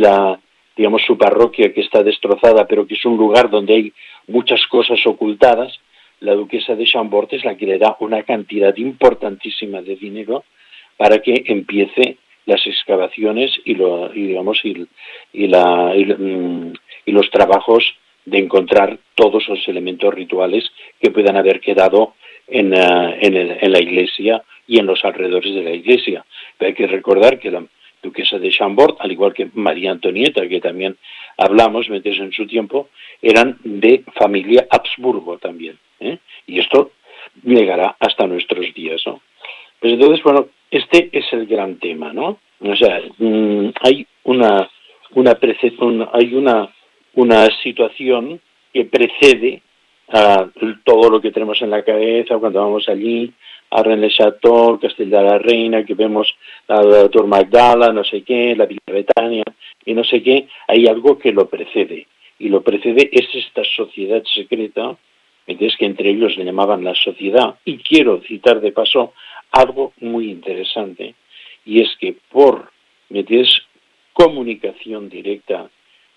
su parroquia, que está destrozada, pero que es un lugar donde hay muchas cosas ocultadas. La duquesa de Chambord es la que le da una cantidad importantísima de dinero para que empiece las excavaciones y los trabajos de encontrar todos los elementos rituales que puedan haber quedado en la iglesia y en los alrededores de la iglesia. Pero hay que recordar que la duquesa de Chambord, al igual que María Antonieta, que también hablamos en su tiempo, eran de familia Habsburgo también, ¿eh? Y esto llegará hasta nuestros días, ¿no? Pues entonces, bueno, este es el gran tema, ¿no? O sea, hay una situación que precede a todo lo que tenemos en la cabeza cuando vamos allí a Rennes-le-Château, el Castell de la Reina, que vemos la Tour Magdala, no sé qué, la Villa Bretania y no sé qué. Hay algo que lo precede, y lo precede es esta sociedad secreta, que entre ellos le llamaban la sociedad. Y quiero citar de paso algo muy interesante, y es que por comunicación directa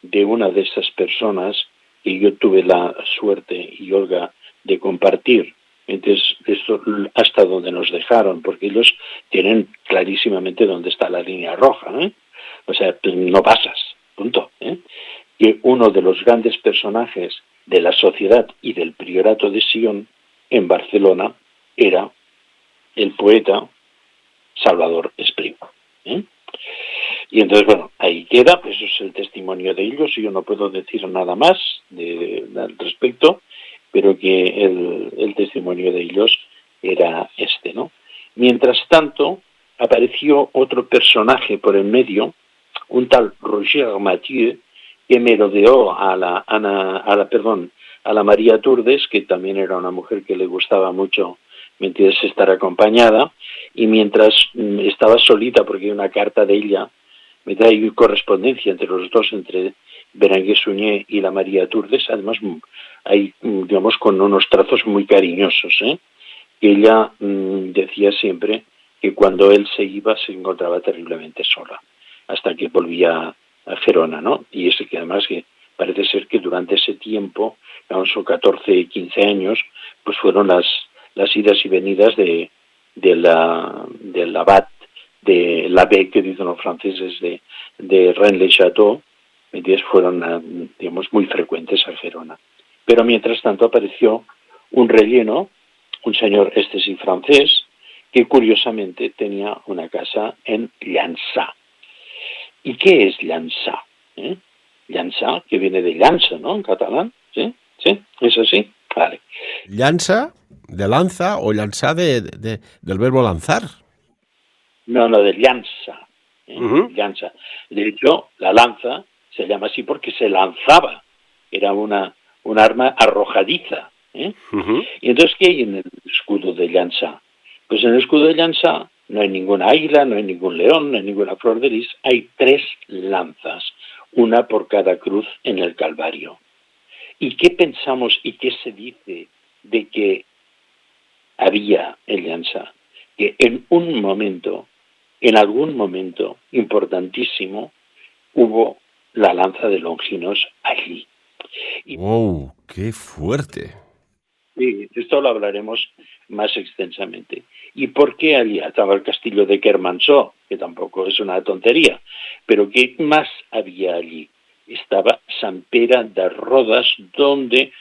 de una de esas personas que yo tuve la suerte, y Olga, de compartir, entonces esto hasta donde nos dejaron, porque ellos tienen clarísimamente dónde está la línea roja, ¿eh? O sea, no pasas, punto, ¿eh? Que uno de los grandes personajes de la sociedad y del Priorato de Sion en Barcelona era el poeta Salvador Espriu, ¿eh? Y entonces, bueno, ahí queda, pues eso es el testimonio de ellos, y yo no puedo decir nada más al respecto, pero que el testimonio de ellos era este, ¿no? Mientras tanto, apareció otro personaje por el medio, un tal Roger Mathieu, que merodeó a la María Turdes, que también era una mujer que le gustaba mucho estar acompañada, y mientras estaba solita, porque hay una carta de ella, hay correspondencia entre los dos, entre Berenguer Saunier y la María Turdes, además hay, digamos, con unos trazos muy cariñosos, ¿eh? Que ella decía siempre que cuando él se iba se encontraba terriblemente sola, hasta que volvía a Gerona, ¿no? Y es que además que parece ser que durante ese tiempo, digamos, 14, 15 años, pues fueron las idas y venidas del abad, de l'abbé, que dicen los franceses, de Rennes-le-Château, fueron, digamos, muy frecuentes a Gerona. Pero mientras tanto apareció un relleno, un señor sí francés, que curiosamente tenía una casa en Llançà. ¿Y qué es Llançà? Llançà, que viene de llança, ¿no? En catalán, ¿sí? ¿Sí? ¿Es así? Vale. ¿Llança de lanza o llançà del verbo lanzar? No, de llança. Llança. De hecho, la lanza se llama así porque se lanzaba. Era un arma arrojadiza. Y entonces, ¿qué hay en el escudo de Llançà? Pues en el escudo de Llança no hay ninguna águila, no hay ningún león, no hay ninguna flor de lis, hay 3 lanzas, una por cada cruz en el Calvario. ¿Y qué pensamos y qué se dice de que había en Llança? Que en algún momento importantísimo, hubo la lanza de Longinos allí. ¡Wow! ¡Qué fuerte! Sí, esto lo hablaremos más extensamente. ¿Y por qué allí estaba el castillo de Kermanshah? Que tampoco es una tontería. Pero ¿qué más había allí? Estaba Sant Pere de Rodes, donde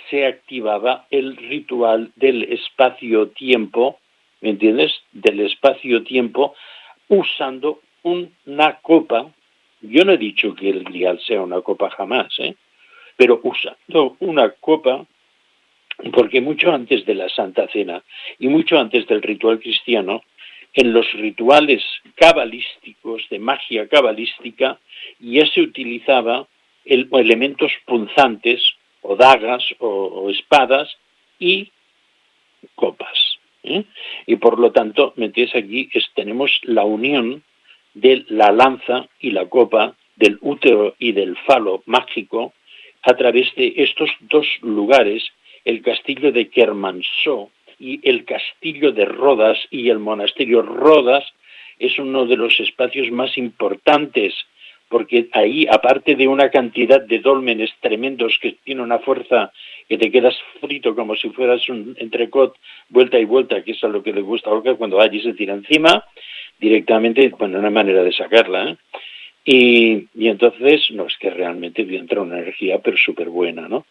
se activaba el ritual del espacio-tiempo, ¿me entiendes? Del espacio-tiempo, usando una copa. Yo no he dicho que el Grial sea una copa jamás, pero usando una copa, porque mucho antes de la Santa Cena y mucho antes del ritual cristiano, en los rituales cabalísticos, de magia cabalística, ya se utilizaba elementos punzantes, o dagas, o espadas, y copas. Y por lo tanto, metéis aquí, tenemos la unión de la lanza y la copa, del útero y del falo mágico, a través de estos 2 lugares, el castillo de Kermanshah y el castillo de Rodes y el monasterio. Rodes es uno de los espacios más importantes, porque ahí, aparte de una cantidad de dólmenes tremendos que tiene una fuerza que te quedas frito como si fueras un entrecot vuelta y vuelta, que es a lo que le gusta a Olga, cuando allí se tira encima directamente, bueno, una manera de sacarla, Y entonces, no, es que realmente entra una energía, pero súper buena, ¿no?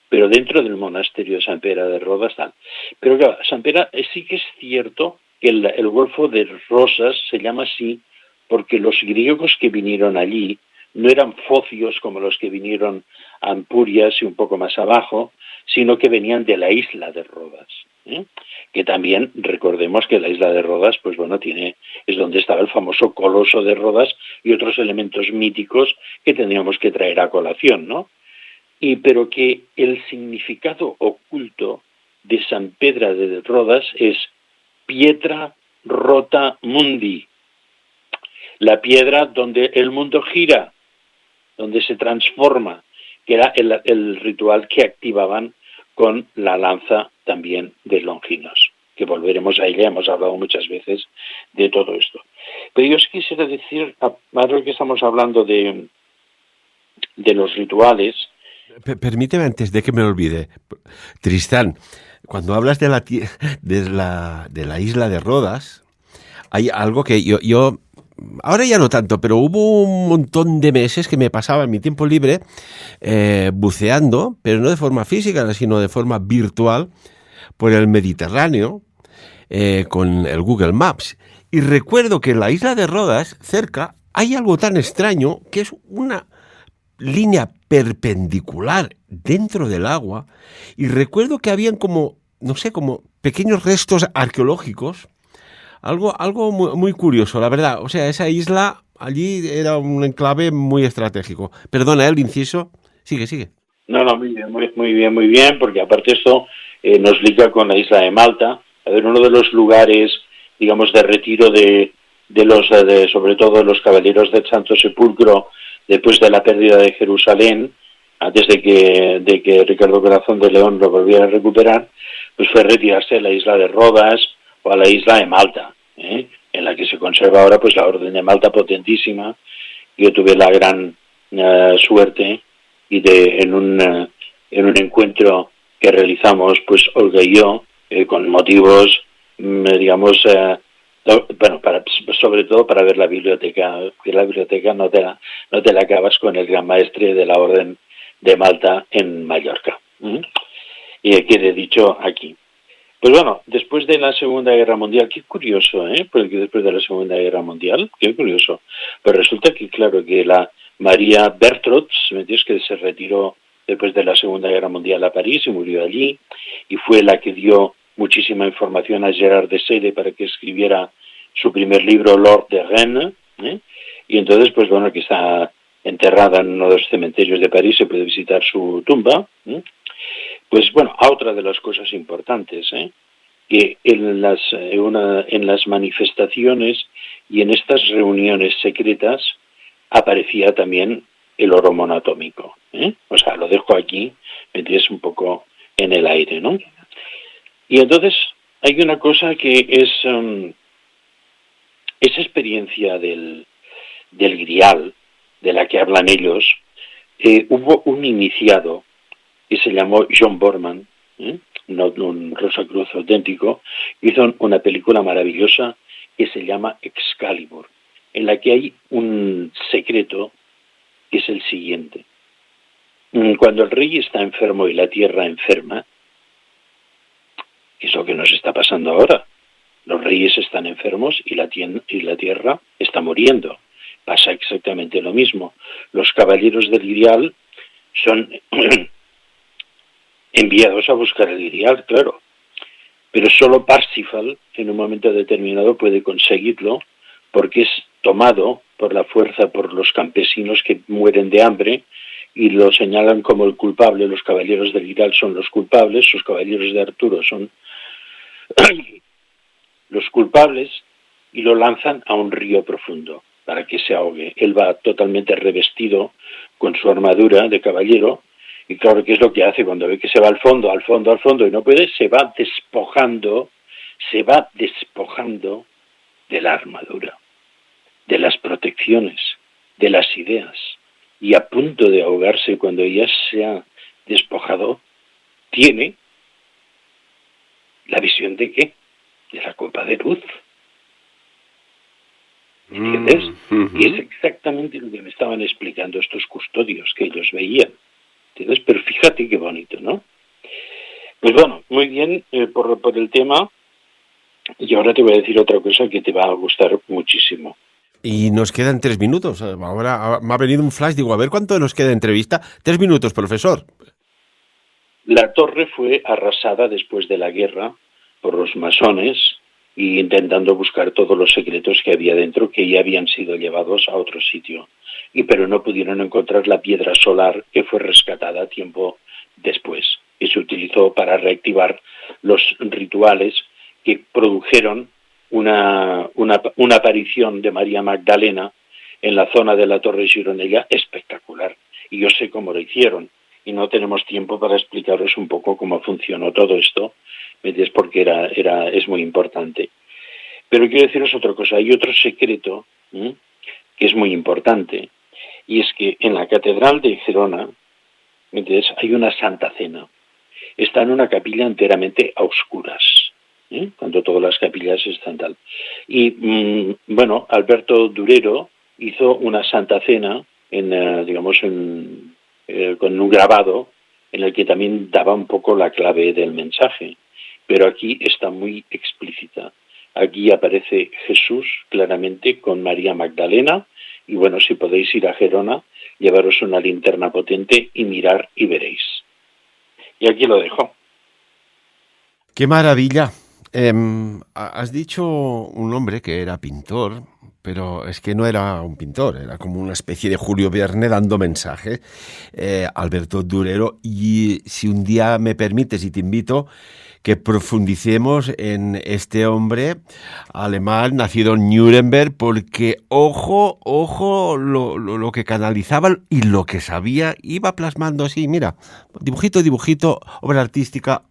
Pero dentro del monasterio de Sant Pere de Rodes, tal. Pero claro, Sant Pere sí que es cierto que el Golfo de Rosas se llama así porque los griegos que vinieron allí no eran focios como los que vinieron a Ampurias y un poco más abajo, sino que venían de la isla de Rodas, que también recordemos que la isla de Rodas, pues bueno, es donde estaba el famoso coloso de Rodas y otros elementos míticos que tendríamos que traer a colación, ¿no? Pero que el significado oculto de Sant Pere de Rodes es pietra rota mundi, la piedra donde el mundo gira, donde se transforma, que era el ritual que activaban con la lanza también de Longinos, que volveremos a ella, hemos hablado muchas veces de todo esto. Pero yo os quisiera decir, ahora que estamos hablando de los rituales. Permíteme antes de que me olvide, Tristán, cuando hablas de la isla de Rodas, hay algo que yo ahora ya no tanto, pero hubo un montón de meses que me pasaba en mi tiempo libre buceando, pero no de forma física, sino de forma virtual, por el Mediterráneo, con el Google Maps. Y recuerdo que en la isla de Rodas, cerca, hay algo tan extraño que es una línea perpendicular dentro del agua, y recuerdo que habían como pequeños restos arqueológicos. Algo muy, muy curioso, la verdad. O sea, esa isla allí era un enclave muy estratégico. Perdona, el inciso. Sigue. No, muy bien, porque aparte esto nos liga con la isla de Malta. A ver, uno de los lugares, digamos, de retiro de sobre todo de los caballeros del Santo Sepulcro, después de la pérdida de Jerusalén, antes de que Ricardo Corazón de León lo volviera a recuperar, pues fue retirarse a la isla de Rodas o a la isla de Malta, en la que se conserva ahora pues la Orden de Malta potentísima. Yo tuve la gran suerte y en un encuentro que realizamos pues Olga y yo, con motivos, digamos, sobre todo para ver la biblioteca, que la biblioteca no te la acabas con el gran maestre de la Orden de Malta en Mallorca. Y quede dicho aquí. Pues bueno, después de la Segunda Guerra Mundial, qué curioso, porque después de la Segunda Guerra Mundial, qué curioso. Pues resulta que, claro, que la María Bertrot, que se retiró después de la Segunda Guerra Mundial a París y murió allí, y fue la que dio muchísima información a Gerard de Sede para que escribiera su primer libro, Lord de Rennes, y entonces, pues bueno, que está enterrada en uno de los cementerios de París, se puede visitar su tumba. Pues bueno, a otra de las cosas importantes, que en las manifestaciones y en estas reuniones secretas aparecía también el oro monoatómico. O sea, lo dejo aquí, me entiendes, un poco en el aire, ¿no? Y entonces hay una cosa que es esa experiencia del grial, de la que hablan ellos. Hubo un iniciado que se llamó John Borman, no un Rosacruz auténtico, hizo una película maravillosa que se llama Excalibur, en la que hay un secreto que es el siguiente. Cuando el rey está enfermo y la tierra enferma, que es lo que nos está pasando ahora, los reyes están enfermos y la tierra está muriendo. Pasa exactamente lo mismo. Los caballeros del Grial son enviados a buscar el Grial, claro. Pero solo Parsifal, en un momento determinado, puede conseguirlo, porque es tomado por la fuerza por los campesinos que mueren de hambre y lo señalan como el culpable. Los caballeros del Grial son los culpables, los caballeros de Arturo son los culpables, y lo lanzan a un río profundo para que se ahogue. Él va totalmente revestido con su armadura de caballero, y claro, ¿qué es lo que hace cuando ve que se va al fondo, y no puede? Se va despojando de la armadura, de las protecciones, de las ideas, y a punto de ahogarse cuando ya se ha despojado, tiene la visión de ¿qué? De la copa de luz. ¿Entiendes? Y es exactamente lo que me estaban explicando estos custodios que ellos veían. ¿Entiendes? Pero fíjate qué bonito, ¿no? Pues bueno, muy bien por el tema. Y ahora te voy a decir otra cosa que te va a gustar muchísimo. Y nos quedan 3 minutos. Ahora me ha venido un flash. Digo, a ver cuánto nos queda de entrevista. 3 minutos, profesor. La torre fue arrasada después de la guerra por los masones, y intentando buscar todos los secretos que había dentro, que ya habían sido llevados a otro sitio. Pero no pudieron encontrar la piedra solar, que fue rescatada tiempo después y se utilizó para reactivar los rituales que produjeron una aparición de María Magdalena en la zona de la Torre Gironella espectacular. Y yo sé cómo lo hicieron, y no tenemos tiempo para explicaros un poco cómo funcionó todo esto, porque es muy importante. Pero quiero deciros otra cosa. Hay otro secreto que es muy importante, y es que en la Catedral de Gerona hay una Santa Cena. Está en una capilla enteramente a oscuras, cuando todas las capillas están tal. Y Alberto Durero hizo una Santa Cena con un grabado en el que también daba un poco la clave del mensaje. Pero aquí está muy explícita. Aquí aparece Jesús claramente con María Magdalena, y bueno, si podéis ir a Gerona, llevaros una linterna potente y mirar y veréis. Y aquí lo dejo. ¡Qué maravilla! Has dicho un hombre que era pintor, pero es que no era un pintor, era como una especie de Julio Verne dando mensajes, Alberto Durero. Y si un día me permites y te invito, que profundicemos en este hombre alemán nacido en Nuremberg, porque ojo lo que canalizaba y lo que sabía, iba plasmando así, mira, dibujito, obra artística,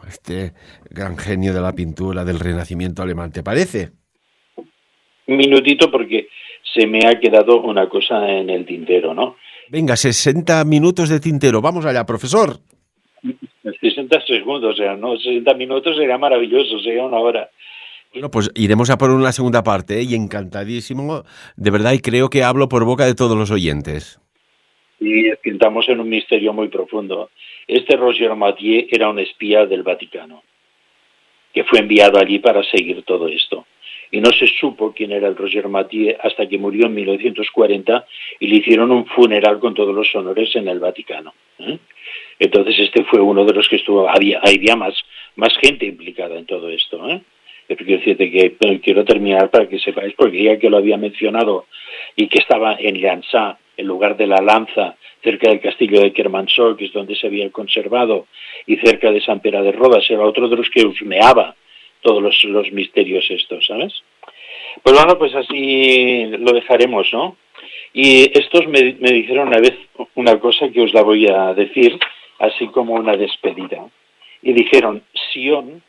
este gran genio de la pintura del Renacimiento alemán, ¿te parece? Un minutito, porque se me ha quedado una cosa en el tintero, ¿no? Venga, 60 minutos de tintero, vamos allá, profesor. 60 segundos, o sea, no, 60 minutos sería maravilloso, sería una hora. Bueno, pues iremos a por una segunda parte, y encantadísimo, de verdad, y creo que hablo por boca de todos los oyentes. Y estamos en un misterio muy profundo. Este Roger Mathieu era un espía del Vaticano, que fue enviado allí para seguir todo esto. Y no se supo quién era el Roger Mathieu hasta que murió en 1940 y le hicieron un funeral con todos los honores en el Vaticano. Entonces este fue uno de los que estuvo, había más gente implicada en todo esto. Pero quiero decirte que quiero terminar para que sepáis, porque ya que lo había mencionado y que estaba en Llançà, el lugar de la lanza, cerca del castillo de Kermansol, que es donde se había conservado, y cerca de Sant Pere de Rodes, era otro de los que husmeaba todos los misterios estos, ¿sabes? Pues bueno, pues así lo dejaremos, ¿no? Y estos me dijeron una vez una cosa que os la voy a decir, así como una despedida. Y dijeron, Sion,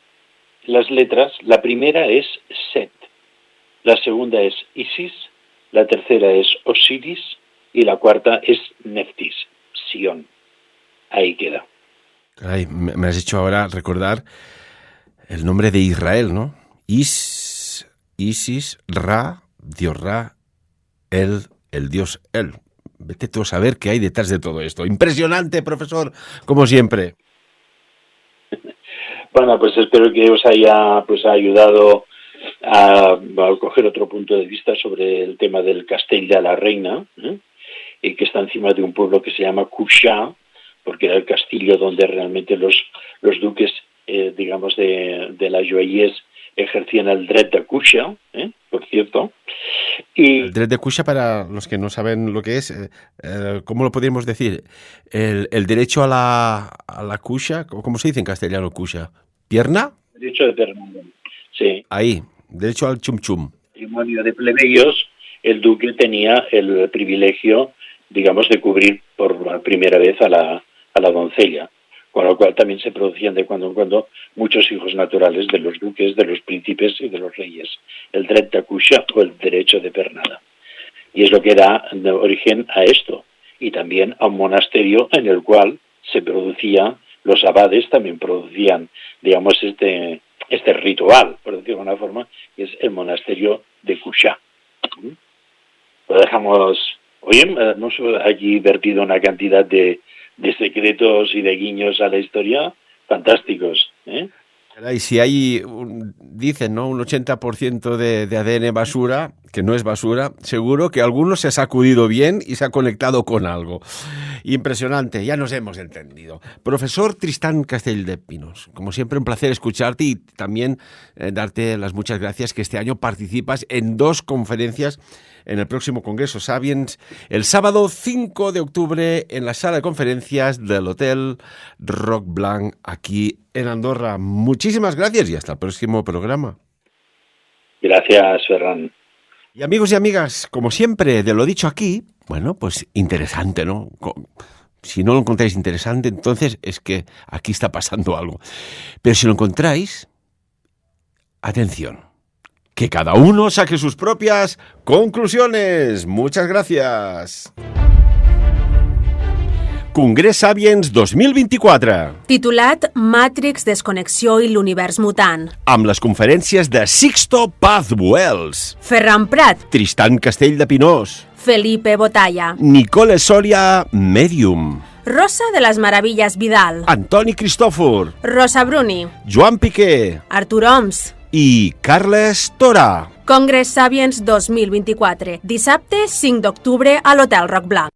las letras, la primera es Set, la segunda es Isis, la tercera es Osiris y la cuarta es Neftis, Sion. Ahí queda. Caray, me has hecho ahora recordar el nombre de Israel, ¿no? Isis, Ra, Dios Ra, el Dios El. Vete tú a saber qué hay detrás de todo esto. Impresionante, profesor, como siempre. Bueno, pues espero que os haya ayudado a coger otro punto de vista sobre el tema del Castell de la Reina, y que está encima de un pueblo que se llama Cuixà, porque era el castillo donde realmente los duques, digamos, de la Joyers ejercían el dret de Cuixà, por cierto. Y el dret de Cuixà, para los que no saben lo que es, ¿cómo lo podríamos decir? El derecho a la Cuixà, ¿cómo se dice en castellano Cuixà? ¿Pierna? Derecho de pernada, sí. Ahí, derecho al chum chum. Matrimonio de plebeyos, el duque tenía el privilegio, digamos, de cubrir por primera vez a la doncella, con lo cual también se producían de cuando en cuando muchos hijos naturales de los duques, de los príncipes y de los reyes. El dret de Cuixà o el derecho de pernada. Y es lo que da origen a esto. Y también a un monasterio en el cual se producía, los abades también producían, digamos, este ritual, por decirlo de alguna forma, que es el monasterio de Cuixà. Lo dejamos. Oye, hemos aquí vertido una cantidad de secretos y de guiños a la historia fantásticos, ¿eh? Y si hay, dicen, ¿no?, un 80% de ADN basura, que no es basura, seguro que alguno se ha sacudido bien y se ha conectado con algo. Impresionante, ya nos hemos entendido. Profesor Tristán Castelldepinos, como siempre un placer escucharte y también darte las muchas gracias que este año participas en 2 conferencias en el próximo Congreso Sapiens, el sábado 5 de octubre en la sala de conferencias del Hotel Roc Blanc aquí en Andorra. Muchísimas gracias y hasta el próximo programa. Gracias, Ferran. Y amigos y amigas, como siempre, de lo dicho aquí, bueno, pues interesante, ¿no? Si no lo encontráis interesante, entonces es que aquí está pasando algo. Pero si lo encontráis, atención, que cada uno saque sus propias conclusiones. Muchas gracias. Congrés Sapiens 2024. Titulat Matrix, desconnexió i l'univers mutant. Amb les conferències de Sixto Paz Wells, Ferran Prat, Tristán Castelldepinós, Felipe Botalla, Nicole Soria, Medium, Rosa de les Meravilles Vidal, Antoni Cristòfor, Rosa Bruni, Joan Piqué Artur Oms. i Carles Tora. Congrés Sapiens 2024, dissabte 5 d'octubre a l'Hotel Roc Blanc.